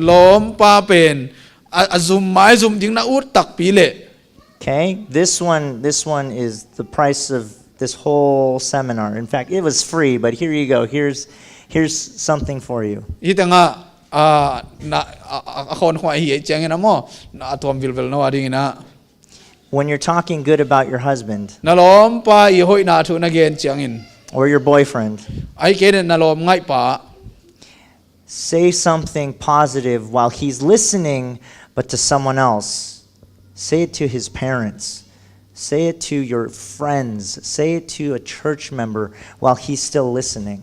ล้อมป้าเป็นซุมไม้ซุมดิ้งน่ะอุดตักปีเล่ okay? This one is the price of this whole seminar. In fact, it was free, but here you go. Here's something for you. อีแต่งะน่ะคนหัวเหี่ยเจงนะมอน่ะตัววิลนะว่าดิ้งนะ When you're talking good about your husband น่ะล้อมป้าอีหอยน่ะทุนะเกนเจงิน or your boyfriend, ไอเกนน่ะล้อมง่ายป้า say something positive while he's listening, but to someone else. Say it to his parents. Say it to your friends. Say it to a church member while he's still listening.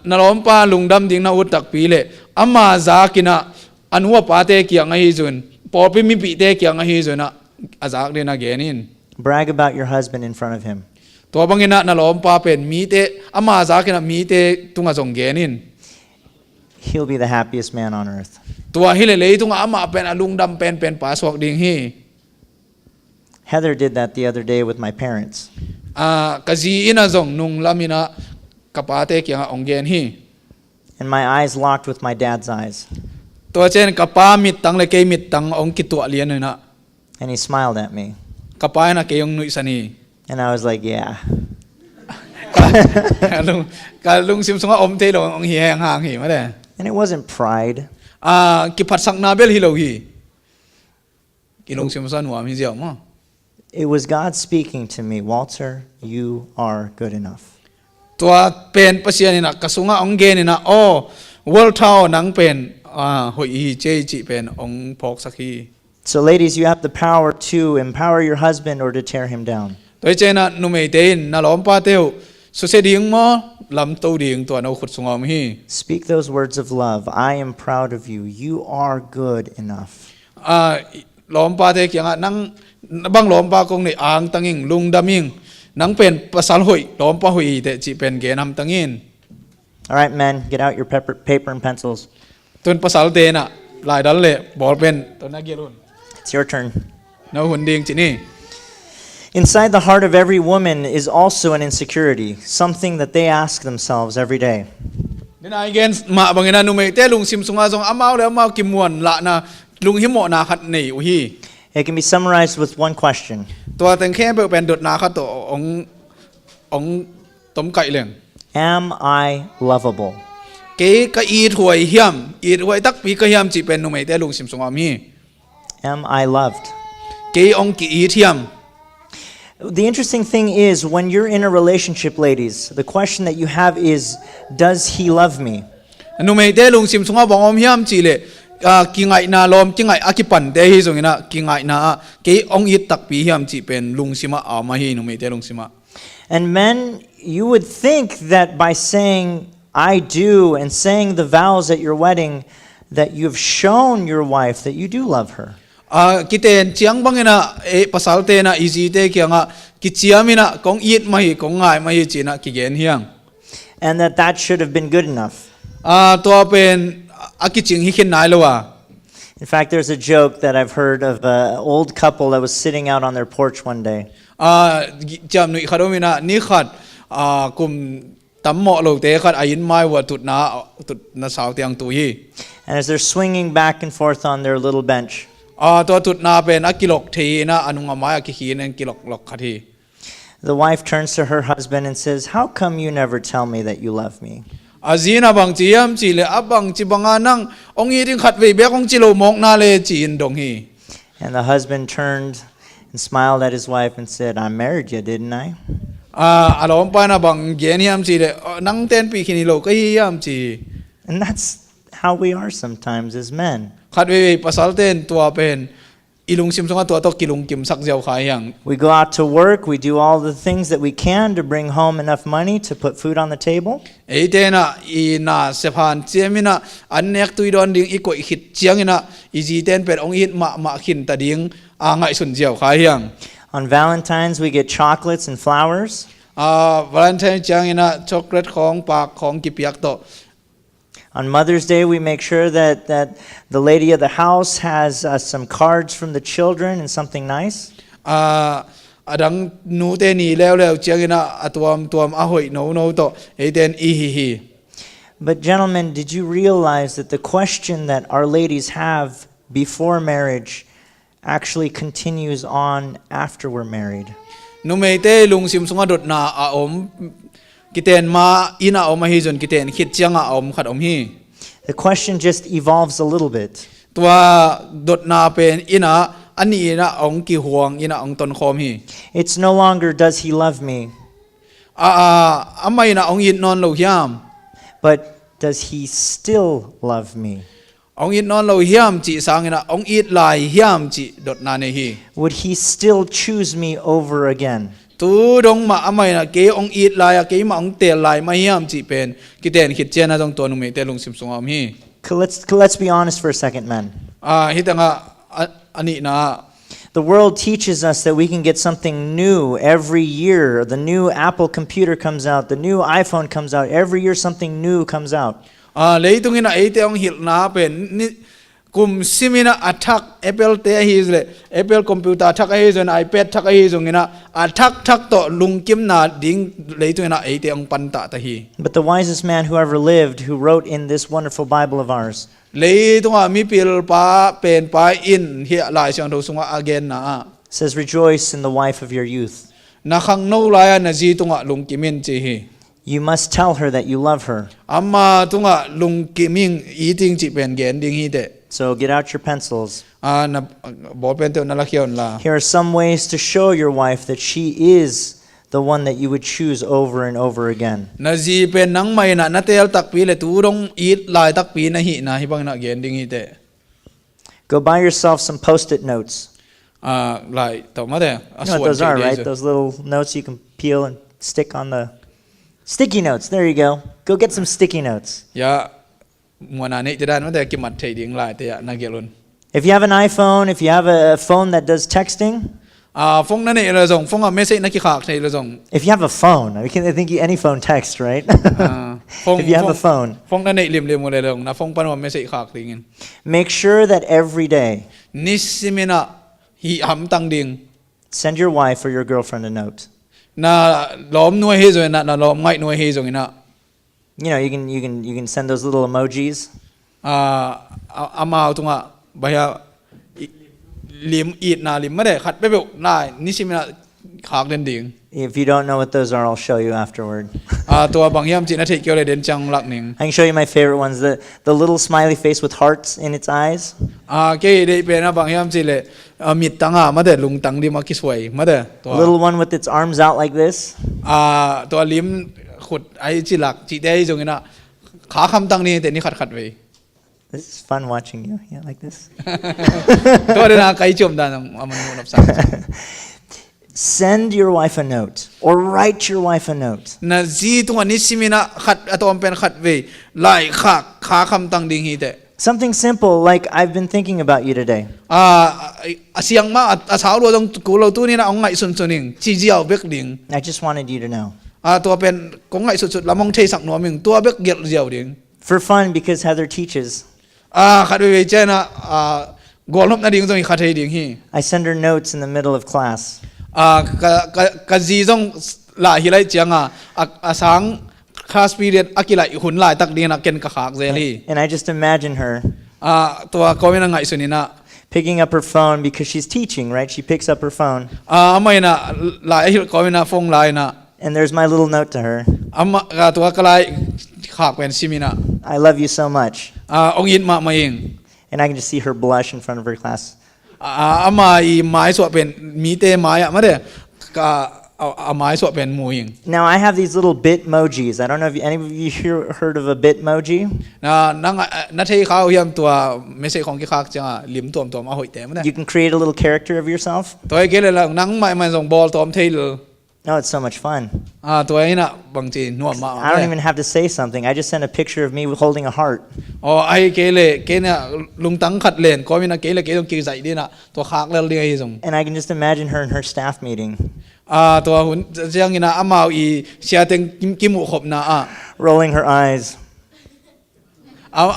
นล้อมป้าลุงดำดิ้งน่ะอุดตักปีเล่อามาจากินะอันหัวป้าเตเกียงไอฮิจุนปอปิมิปีเตเกียงไอฮิจุนนะอาจากเดนะเกนิน Brag about your husband in front of him. ตัวบางอย่างน่ะล้อมป้าเป็นมีเตอามาจากินะมีเตตุงะจงเกนิน He'll be the happiest man on earth. ตัวฮิเลเลยตุงะอามาเป็นลุงดำเป็นป้าสวกดิ้งฮี Heather did that the other day with my parents. กะจีอินะจงนุงลามินะกับป้าเตเกียงองเกนฮี And my eyes locked with my dad's eyes. ตัวเช่นกับป้ามิดตังเลยเกยมิดตังองกิตัวเลียนเลยนะ And he smiled at me. กับป้าน่ะเกยองนุยสนี And I was like, yeah. ลุงการลุงซิมซุงอมเทลงฮีแหงห่างฮีมาเด้ And it wasn't pride. กิพัดสักนาเบลฮีโลฮีกิลุงซิมซันหัวมีเจียวมั้ง It was God speaking to me, Walter, you are good enough. ตัวเป็นปัสยานี่นะกระสุงองเกนี่นะโอ้เวลเท่านังเป็นหอยเจจิเป็นองพกสักฮี So ladies, you have the power to empower your husband or to tear him down. ตัวเจนะนุ่มเตินน่าล้อมป้าเตียวสุเสดิงมั้งลำตัวดิ่งตัวเราขุดสงอมฮี Speak those words of love. I am proud of you. You are good enough. ล้อมป้าเตียงนั่งบางล้อมป้ากงในอ่างตั้งอิงลุงดามิงนังเป็นภาษาหอยล้อมป้าหอยแต่จีเป็นเกนำตั้งอิน All right, men, get out your paper and pencils. ตัวภาษาเตน่ะลายดัลเล่บอกเป็นตัวนักเกียรุน It's your turn. น้าหุ่นดิ่งจีนี่ Inside the heart of every woman is also an insecurity, something that they ask themselves every day. นี่นายเกนมาบางอย่างนุ่มเตลุงซิมซุงอาซงอามาแล้วมากิมวนละนะลุงหิมอนาขัดหนีอุฮี It can be summarized with one question. ตัวแต่งแค่เป็นดุดนาขัดตัวองต้มไก่เลี้ยง Am I lovable? เก๋ก็อีถวยเฮียมอีถวยตักปีก็เฮียมจีเป็นนุ่มเตลุงซิมซุงอามี Am I loved? เก๋องกีอีเทียม The interesting thing is, when you're in a relationship, ladies, the question that you have is, does he love me? นุ่มเตลุงซิมซุงอาบอกอมเฮียมจีเลยกิงไงนาลอมกิงไงอากิปันเตฮิสงนะกิงไงนาเก๋องอีตักปีเฮียมจีเป็นลุงซิมาอามาฮีนุ่มเตลุงซิมา And men, you would think that by saying, I do, and saying the vows at your wedding, that you've shown your wife that you do love her. กิเตนเชียงบังนะภาษาเตนะอีจีเตเกียงกิเชียมินะกงอีดมาฮีกงง่ายมาฮีจีนะกิเกนเฮียง And that should have been good enough. ตัวเป็นอากิจิงฮิคินนายเลยวะ In fact, there's a joke that I've heard of an old couple that was sitting out on their porch one day. จำหนุ่ยขัดมินะนี่ขัดกลุ่มตั้มเหมาะโลกเตะขัดอายินไม้วัวตุดนาสาวเตียงตุย And as they're swinging back and forth on their little bench, ตัวตุดนาเป็นอากิลกทีนะอนุงไม้อากิขีนันกิลกหลกขัดที the wife turns to her husband and says, How come you never tell me that you love me? อาจีน่ะบางจียมจีเลยบางจีบางนังองยีดิ้งขัดเวเบียกองจีโลมกนาเลจีนดงฮี And the husband turned and smiled at his wife and said, I married you, didn't I? อารมณ์ไปนะบางเกียนยามจีเลยนั่งเต้นปีขินิโลก็ยามจี And that's how we are sometimes as men. ขัดเวภาษาเต้นตัวเป็นอีลุงซิมซงตัวตกิลุงกิมสักเจ้าขายยัง We go out to work, we do all the things that we can to bring home enough money to put food on the table. ไอเต้น่ะอีน่าเสพานเจียมินะอันเนกตุยดอนดิ้งอีกอยขิดเจียงอินะอีจีเต้นเป็นองอิดมาขินตะดิ้งง่ายสุนเจ้าขายยัง On Valentine's, we get chocolates and flowers. วาเลนไทน์เจียงอินะช็อกโกแลตของปากของกิเปียกโต On Mother's Day, we make sure that the lady of the house has some cards from the children and something nice. ดังนูเตนีแล้วเจียงอินะตัวอาหอยโนโตไอเต้นอีฮี But gentlemen, did you realize that the question that our ladies have before marriage actually continues on after we're married? นูเมเตลุงซิมซุงอดดนาอาอมกิเตนมาอินาอมมาฮิจนกิเตนคิดเจียงอาอมขัดอมฮี The question just evolves a little bit. ตัวดดนาเป็นอินาอันนี้อินาองกิห่วงอินาองตนคอมฮี It's no longer does he love me, อามาอินาองยินนอนโลหิม but does he still love me? องยินนอนโลหิมจีสังอินาองอิดลายหิมจีดดนาเนฮี Would he still choose me over again? ตูดงมาอามาอินาเกองอิดลายเกมาองเตลลายมาหิมจีเป็นกิเตนคิดเจนะจงตัวนุเมเตลุงซิมซุงอมฮี Let's be honest for a second, men. ฮิตังอันนี้นะ The world teaches us that we can get something new every year. The new Apple computer comes out, the new iPhone comes out. Every year something new comes out. เลยตรงนี้นะไอเตองหิลนาเป็นนี่กุมซิมินะอัทัก Apple เตะฮิสเลย Apple คอมพิวเตอร์ทักฮิสนะ iPad ทักฮิสงี้นะอัทักต่อลุงกิมนาดิ้งเลยตรงนี้นะไอเตองปันตะตะฮี But the wisest man who ever lived, who wrote in this wonderful Bible of ours, เลยตรงมีปิลป้าเป็นป้าอินเฮียหลายเสียงดูสงว่า again นะ says, Rejoice in the wife of your youth. na khang no laya na ji tunga lungkimin chi hi You must tell her that you love her. amma tunga lungkiming eating chi pen gen ding hi te So get out your pencils. na ball pen te na lakhion la Here are some ways to show your wife that she is the one that you would choose over and over again. na ji pen nang mai na tel tak pi le tu rong eat lai tak pi na hi bang na gen ding hi te Go buy yourself some post-it notes. lai to ma de You know what those are, right? Those little notes you can peel and stick on the sticky notes. There you go. Go get some sticky notes. ya mona ne te dan ma de ki mat thei ding lai te ya na gelun If you have an iPhone, if you have a phone that does texting, phong na ne le jong phong a message na ki khak thei le jong if you have a phone, I think any phone texts, right? If you have a phone, phong na ne lim mo le jong na phong pan wa message khak ding make sure that every day nisimina hi ham tang ding send your wife or your girlfriend a note. na lom nuai he zo na lom ngai nuai he zo ina You know, you can send those little emojis. ama tunga baya lim eat na lim ma de khat pe be nai nisimina khak den ding If you don't know what those are, I'll show you afterward.ตัวบางยามจีนเทคเกี่ยวเลยเด่นจังหลักหนึ่ง I can show you my favorite ones. The little smiley face with hearts in its eyes. เกี่ยได้เป็นนะบางยามจีนเลยมิดตังมาเด็ดลุงตังดีมาคิดสวยมาเด็ดตัว A little one with its arms out like this. ตัวลิ้มขุดไอจีหลักจีได้จงนะขาคำตังนี่แต่นี่ขัดไว้ This is fun watching you. Yeah, like this. ตัวเดินไกลจมด้านมันมุนับสัง Send your wife a note or write your wife a note. นะจีตัวนี้สิมินะขัดตัวมันเป็นขัดไว้ไล่ขาคำตังดิ่งฮีเต Something simple like I've been thinking about you today. เสียงมาสาวเราต้องกูเราตู้นี่นะเอาไงสุนนิงจีเอาเบกดิ่ง I just wanted you to know. ตัวเป็นกงไงสุดๆละมองเทสักหน่วยมึงตัวเบกเกียร์เดียวดิ่ง For fun because Heather teaches. ขัดไว้เจนะกอลลบนาดิ่งตรงนี้ขัดให้ดิ่งฮี I send her notes in the middle of class. กะจีจงหลายฮิไลเจียงสังคลาสปีเรียนอากิไลหุ่นหลายตักดีนักเก็นกะขากเซลี And I just imagine her ตัวก็ไม่น่าไงสุนินะ picking up her phone because she's teaching, right? She picks up her phone. ไม่นะหลายก็ไม่น่าฟงหลายนะ And there's my little note to her. ตัวก็ไลขากเป็นซิมินะ I love you so much. องยินมาเอง And I can just see her blush in front of her class. มาอีไม้สวดเป็นมีเตไม้อะมาเด้เอาไม้สวดเป็นมูเอง Now I have these little bitmojis. I don't know if any of you heard of a bitmoji. นัทที่เขาเยี่ยมตัวไม่ใช่ของกี่ขากจังลิมตัวมาหอยแต่ไม่ได้ You can create a little character of yourself. ตัวไอ้เกเลยละนั่งไม่ส่งบอลตัวเทล Oh, it's so much fun. ตัวนี้นะบางทีนวดมา I don't even have to say something. I just send a picture of me holding a heart. ไอ้เกเนี่ยลุงตั้งขัดเลนก็มีนะเกต้องกี่ใส่ดีนะตัวขากแล้วเรียกส่ง And I can just imagine her in her staff meeting. ตัวหุ่นเจียงนี่นะอามาอีเชียเต็งกิมุขบนะrolling her eyes.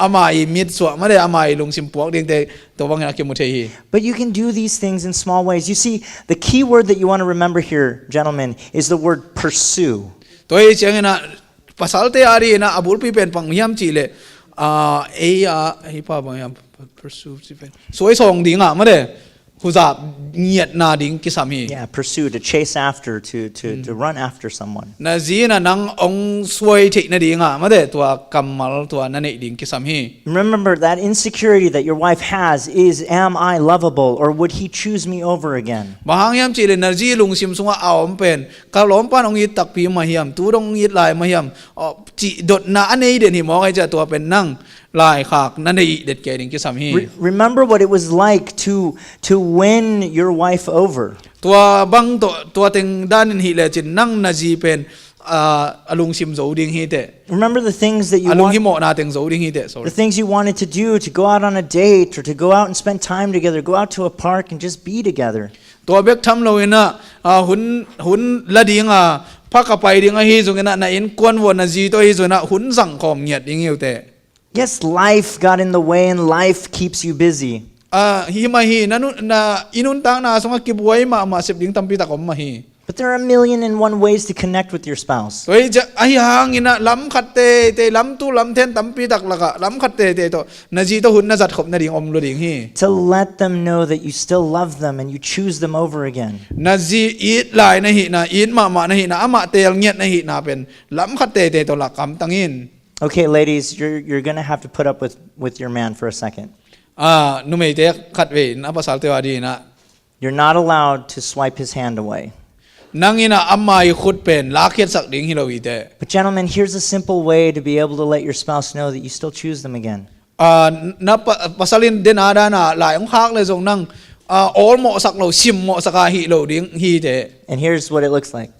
อามาอีมิดสวไม่ได้อามาอีลุงซิมปวกเด็กแต่ตัวบางอย่างกิมุเทฮี But you can do these things in small ways. You see, the key word that you want to remember here, gentlemen, is the word pursue. ตัวไอ้เจียงนี่นะภาษาเตอารีนะอาบุลปีเป็นปังยามจีเลยไอ้ป้าบางยาม pursue สิเป็นสวยส่งดิ่งไม่ได้ผู้จับเงียดนาดิ่งกิสามี Yeah, pursue, to chase after, to run after someone. นาจีน่ะนังองสวยที่นาดิ่งไม่ได้ตัวกำมัลตัวนั่นเองดิ่งกิสามี Remember that insecurity that your wife has is, am I lovable or would he choose me over again? บางยามจีเลยนาจีลุงซิมสงว่าเอาเป็นกาล้อมป้านองยิดตักพีมาเฮียมตัวองยิดลายมาเฮียมจีดดนาอันนี้เด่นหิมองไอ้เจ้าตัวเป็นนั่งลายขากนั่นเองเด็ดแก่ดิ่งกิสามี Remember what it was like to win your wife over. ตัวบางตัวเต็งด้านหิเลจินนั่งนาจีเป็นอลุงซิมโจดิ่งฮีเต Remember the things that you อลุงหิ want, โมนาเต็งโจดิ่งฮีเต the things you wanted to do, to go out on a date or to go out and spend time together, go out to a park and just be together. ตัวเบกทำเราเองนะหุ่นละดิ่งพักกับไปดิ่งฮีจงนะในอินกวนวนนาจีตัวฮีจงนะหุ่นสังคมเงียดดิ่งอยู่แต่ Yes, life got in the way and life keeps you busy. ฮีมาฮีนั่นอินุนตังนาสงกิบไว้มาเสพดิ่งตั้มปีตะกอมมาฮี But there are 1,000,001 ways to connect with your spouse. Toi ja ai hang ina lam khat te lam tu lam then tampi tak laka lam khat te to na ji to hun na zat khop na ding om lo ding hi. To let them know that you still love them and you choose them over again. Na ji it lai na hi na in ma na hi na ama tel nget na hi na pen lam khat te to la kam tangin. Okay, ladies, you're going to have to put up with your man for a second. Nu mei te khat ve na pasal te wa di na. You're not allowed to swipe his hand away. Nangina amai khut pen la khet sak ding hi lo wi te. But gentlemen, here's a simple way to be able to let your spouse know that you still choose them again. Na pasalin den ada na lai ong khak le jong nang all mo sak lo sim mo saka hi lo ding hi te. And here's what it looks like.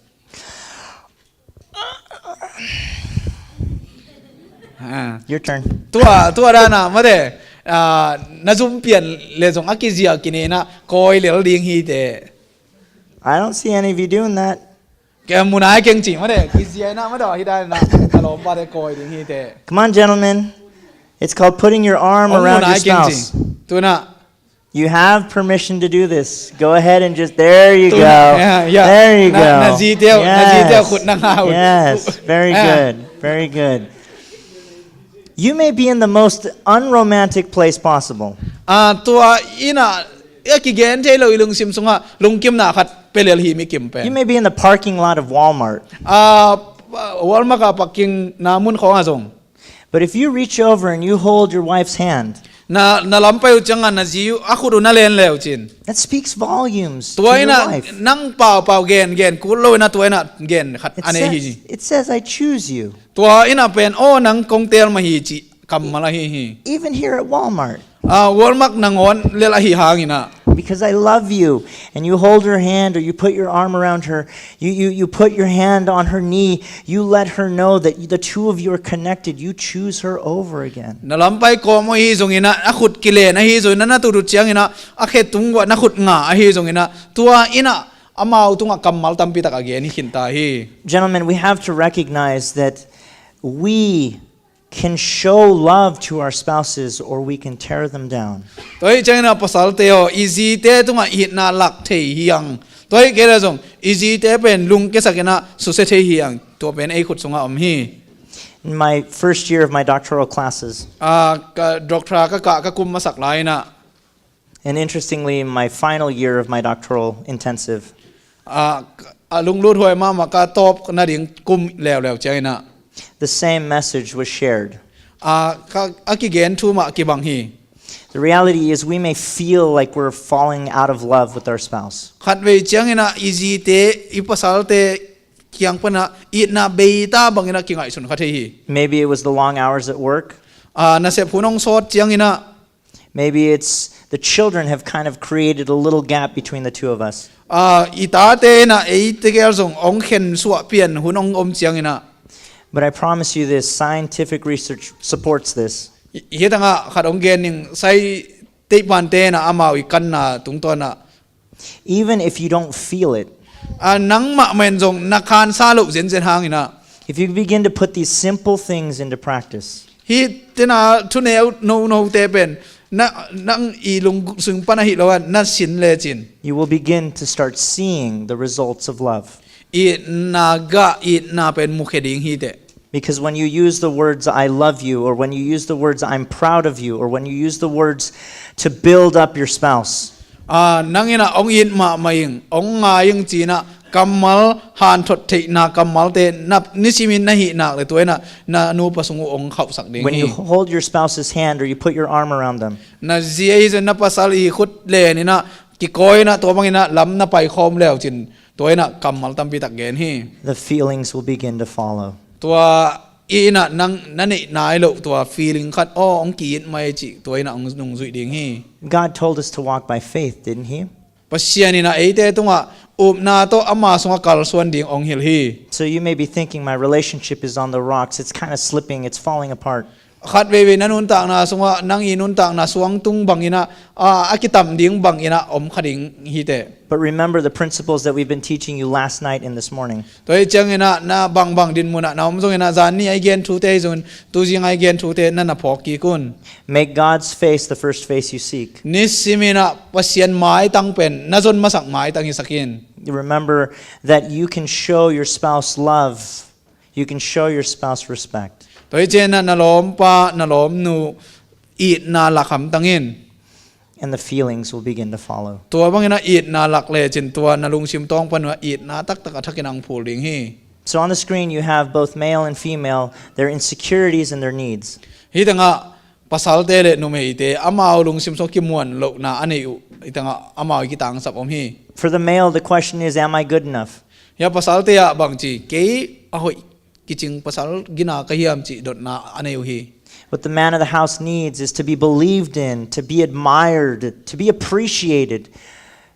Your turn. Tua da na ma de na zum pian le jong akizia kine na koi le ding hi te. I don't see any of you doing that. Ke munai keng chi ma de kizia na ma do hi da na lo pa de koi ding hi te. Come on, gentlemen. It's called putting your arm around your spouse. Tu na. You have permission to do this. Go ahead and just, there you go. Yeah. There you go. Na ji teo khut na nga. Yes, very good. Very good. You may be in the most unromantic place possible. Tua ina akigen te lo ilung sim sunga lung kim na khat pelel hi mi kim pe. You may be in the parking lot of Walmart. Walmart ka parking na mun kho ngazong. But if you reach over and you hold your wife's hand, na lampay uchanga na jiu akhudu na len leo chin. That speaks volumes to Tua your ina wife. nang pau gen kulo ina tua ina gen khat ane hi. It says, I choose you. Tua ina pen o nang kong tel ma hi chi kam mala hi. Even here at Walmart. Walmart nangon lela hi hangina. Because I love you, and you hold her hand or you put your arm around her, you put your hand on her knee, you let her know that the two of you are connected, you choose her over again. Nalampay ko mo hi zongina akhut kile na hi zo na naturu chiang ina akhet tungwa na khut nga hi zongina tua ina amau tunga kamal tampi tak again hi hinta hi. Gentlemen, we have to recognize that we can show love to our spouses or we can tear them down. Toi changna pasal teo easy te tunga hit na lak thei hiang. Toi kera jong easy te pen lung ke sakena su se thei hiang to pen ei khut sunga om hi. In my first year of my doctoral classes, Ka doctor ka kum masak lai na. and interestingly, in my final year of my doctoral intensive, Lung lut hoi ma ka top na ding kum leo changna. the same message was shared. Akigen tu ma kibang hi. The reality is we may feel like we're falling out of love with our spouse. Khat ve changina easy te ipasal te kyang pana it na beita bangina kingai sun khathei hi. Maybe it was the long hours at work. Na se phunong sot changina. Maybe it's the children have kind of created a little gap between the two of us. Ita te na ei te ger jong ong khen suwa pian hunong om changina. But I promise you this, scientific research supports this. Hitanga khat ong gen ning sai te pan te na amawi kan na tung to na. Even if you don't feel it, Nang ma men jong na khan sa lo zen hangina. if you begin to put these simple things into practice, Hi te na tu no te pen na nang ilung sung pana hi lawan na sin le chin. you will begin to start seeing the results of love. It na ga it na pen mukheding hi te. Because when you use the words, I love you, or when you use the words, I'm proud of you, or when you use the words to build up your spouse, Nangina ong yin ma maying ong nga yung china kamal han thot thei na kamal te na nisimin na hi na le toina na nu pasungu ong khau sak ding when you hi. hold your spouse's hand or you put your arm around them, Na ziai zen na pasal I khut le ni na ki koi na to bangina lam na pai khom leo chin toina kamal tampi tak gen hi. the feelings will begin to follow. Tua ina nang nani nai lo tua feeling khat o ong ki mai chi toina ong nung zui ding hi. God told us to walk by faith, didn't He? Pasiani na eite tunga na to ama sunga kal suan ding ong hil hi. So you may be thinking, my relationship is on the rocks. It's kind of slipping. It's falling apart. Khat bebe nanun tak na sunga nang inun tak na suang tung bangina akitam ding bangina om khading hi te. But remember the principles that we've been teaching you last night and this morning. Toi changina na bang din muna na om zongina zan ni ai gen thu te zun tu jing ai gen thu te na na phok ki kun. Make God's face the first face you seek. Nisimina pasian mai tang pen na zon masak mai tang hi sakin. remember that you can show your spouse love. You can show your spouse respect. Toi chen na nalom pa nalom nu eat na lakham tangin. And the feelings will begin to follow. Tua bangina eat na lak le chin tua nalung sim tong panwa eat na tak tak athakinang phuling hi. So on the screen you have both male and female, their insecurities and their needs. Hi tanga pasal te le nu mei te amao lung sim so ki muan lo na ani u itanga amao ki tang sap om hi. For the male, the question is, am I good enough? Ya pasal te ya bang chi ke ahoi kiching pasal gina kahiam chi dot na ani u hi. What the man of the house needs is to be believed in, to be admired, to be appreciated,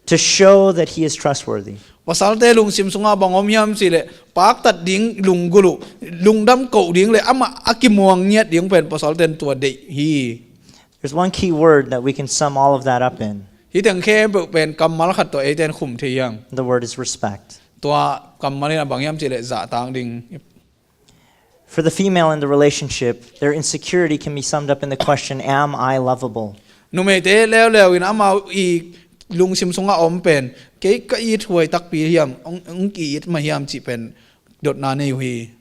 to show that he is trustworthy. Pasal te lung sim sunga bangom hiam si le pak tat ding lung gulu lung dam ko ding le ama akimuang nyat ding pen pasal ten tua de hi. There's one key word that we can sum all of that up in. Hi tang khe pen kamal khat to e ten khum the yang. The word is respect. Tua kamal na bang hiam si le za tang ding. For the female in the relationship, their insecurity can be summed up in the question, am I lovable? Nu me te leo in ama I lung sim sunga om pen ke ka I thuai tak pi hiam ong ki it ma hiam chi pen dot na nei hi.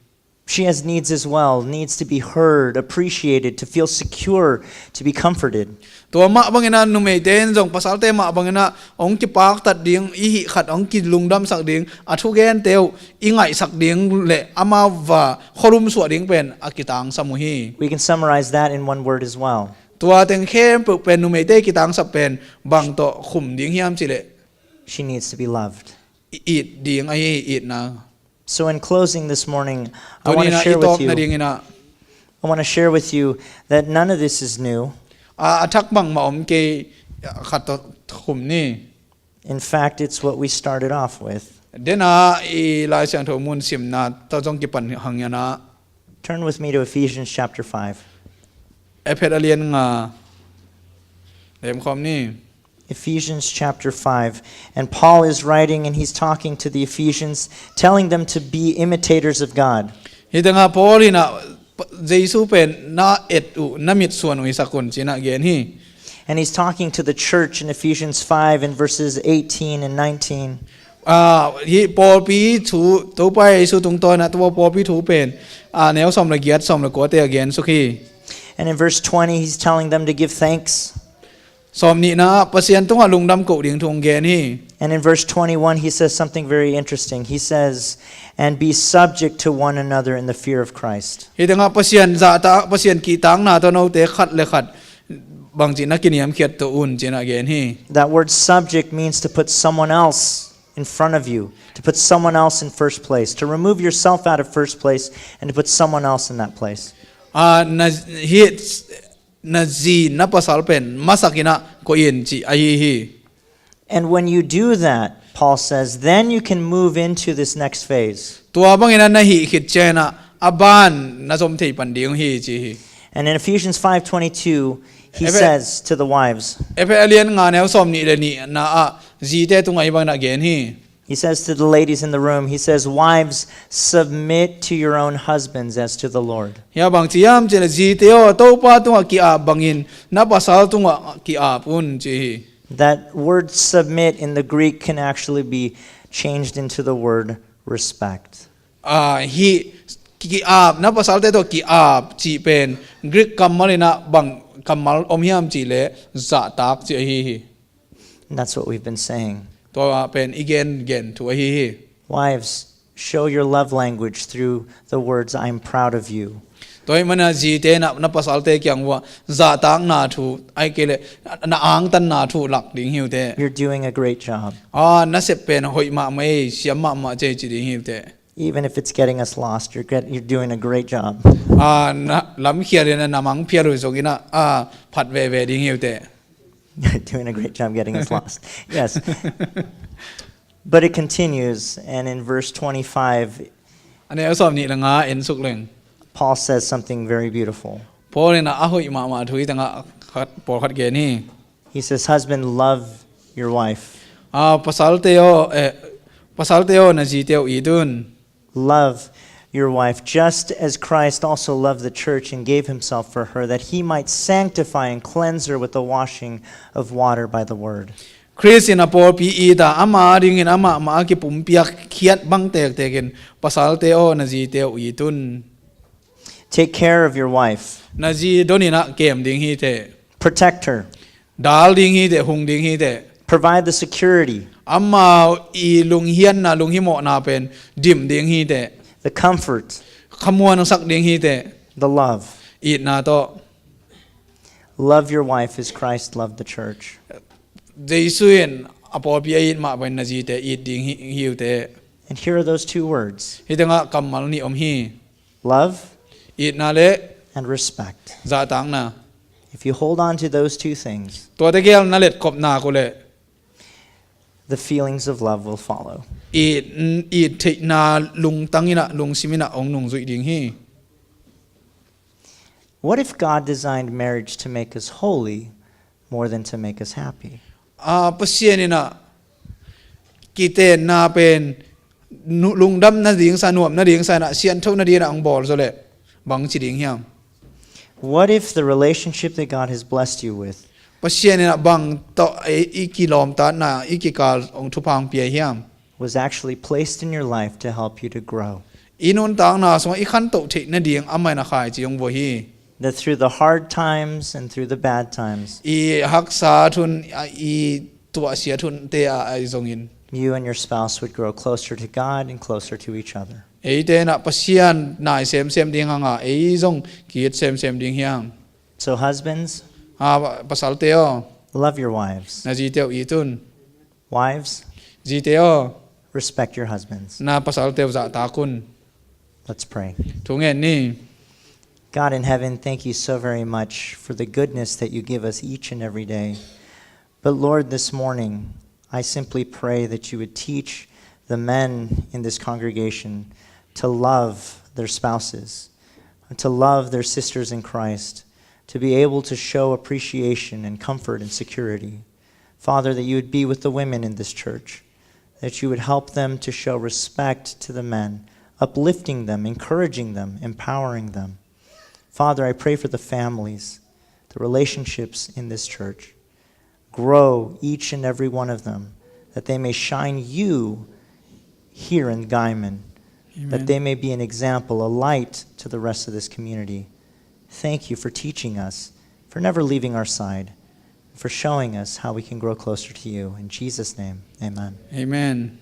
She has needs as well, needs to be heard, appreciated, to feel secure, to be comforted. Tua ma bangina nu me ten jong pasal te ma bangina ong ki pak tat ding I hi khat ong ki lungdam sak ding athu gen teu ingai sak ding le ama wa khorum su ding pen akitang samuhi. We can summarize that in one word as well. Tua teng khem pu pen nu me te kitang sap pen bang to khum ding hiam chi le She needs to be loved. it ding ai it na. So in closing this morning, I Toni want to na share with itop na you ding ina I want to share with you that none of this is new. athak bang ma om ke khat to khum ni. In fact, it's what we started off with. Dena I lai sang tho mun sim na to jong ki pan hang ya na Turn with me to Ephesians chapter 5. ephet alien nga lem khom ni. Ephesians chapter 5. And Paul is writing and he's talking to the Ephesians, telling them to be imitators of God. Hi tanga polina Jesu pen na et u namit suan ui sakun china gen hi. And he's talking to the church in Ephesians 5 in verses 18 and 19. Hi pol pi thu to pai su tung to na to pol pi thu pen neo som la giat som la ko te again su khi. And in verse 20, he's telling them to give thanks. Som ni na pasien tung alung dam ko ding thung gen hi. And in verse 21, he says something very interesting. He says, and be subject to one another in the fear of Christ. Hi tanga pasien za ta pasien ki tang na to no te khat le khat bang chi na kiniam khiat to un china gen hi. That word subject means to put someone else in front of you, to put someone else in first place, to remove yourself out of first place and to put someone else in that place. Na hi na zi na pasal pen masakina ko in chi ai hi. And when you do that, Paul says, then you can move into this next phase. Tua bangina na hi khit chena aban na som thei pan ding hi chi hi. And in Ephesians 5:22, he Ebe- says to the wives, Epe alien nga neo som ni le ni na zi te tu ngai bang na gen hi. he says to the ladies in the room, he says, wives, submit to your own husbands as to the Lord. Ya bang chi yam chen zi te o to pa tu ki a bangin na pasal tu ki a pun chi hi. That word submit in the Greek can actually be changed into the word respect. Hi ki a na pasal te to ki a chi pen Greek kamal na bang kamal om hiam chi le za tak chi hi. And that's what we've been saying. To pen again tu hi hi. Wives, show your love language through the words, I'm proud of you. Toy mana ji te na pasal te kyang wa za tang na thu ai ke le na ang tan na thu lak ding hiu te. You're doing a great job. Na se pen hoi ma mai siam ma che chi ding hiu te. Even if it's getting us lost, you're doing a great job. Na lam khia le na mang phia ru so gina phat ve ding hiu te. You're doing a great job getting us lost. Yes. But it continues, and in verse 25, Ane asom ni la nga en suk leng. Paul says something very beautiful. Paul na ahoi ma thui tanga khat por khat ge ni. He says, husband, love your wife. Pasal te o na ji te o idun. Love your wife, just as Christ also loved the church and gave himself for her, that he might sanctify and cleanse her with the washing of water by the word. Christian apol pi ida ama ring in ama ma ki pumpiak khiat bang tek tekin pasal te o na ji te ui tun Take care of your wife. na ji donina kem ding hi te Protect her. dal ding hi te hung ding hi te Provide the security, amma I lung hian na lung hi mo na pen dim ding hi te the comfort, khamuan sak ding hi te the love. I na to Love your wife as Christ loved the church. Jesuin apol pi ai ma ben na ji te I ding hi te And here are those two words, hi te nga kamal ni hi love I na le and respect. za tang na If you hold on to those two things, to te gel na let kop na ko le the feelings of love will follow. I te na lung tangina lung simina ong nung zui ding hi What if God designed marriage to make us holy more than to make us happy? Pasienina kite na pen lung dam na ding sa nuam na ding sa na sian thau na ding ang bol so le bang chi ding hiam What if the relationship that God has blessed you with pasienina bang to ikilom ta na ikikal ong thupang pia hiam was actually placed in your life to help you to grow? inun tang na so I khan to the na ding amai na khai chi ong bo hi That through the hard times and through the bad times, I haksa thun I tua sia thun te a ai zongin you and your spouse would grow closer to God and closer to each other. ei te na pasian nai sem ding anga ei zong kiet sem ding hiam So husbands, pasal te o love your wives. na ji te I tun Wives, ji te o respect your husbands. na pasal te za ta kun Let's pray. thungen ni God in heaven, thank you so very much for the goodness that you give us each and every day. But Lord, this morning, I simply pray that you would teach the men in this congregation to love their spouses, to love their sisters in Christ, to be able to show appreciation and comfort and security. Father, that you would be with the women in this church, that you would help them to show respect to the men, uplifting them, encouraging them, empowering them. Father, I pray for the families, the relationships in this church. Grow each and every one of them, that they may shine you here in Guyman, that they may be an example, a light to the rest of this community. Thank you for teaching us, for never leaving our side, for showing us how we can grow closer to you. In Jesus' name, amen. amen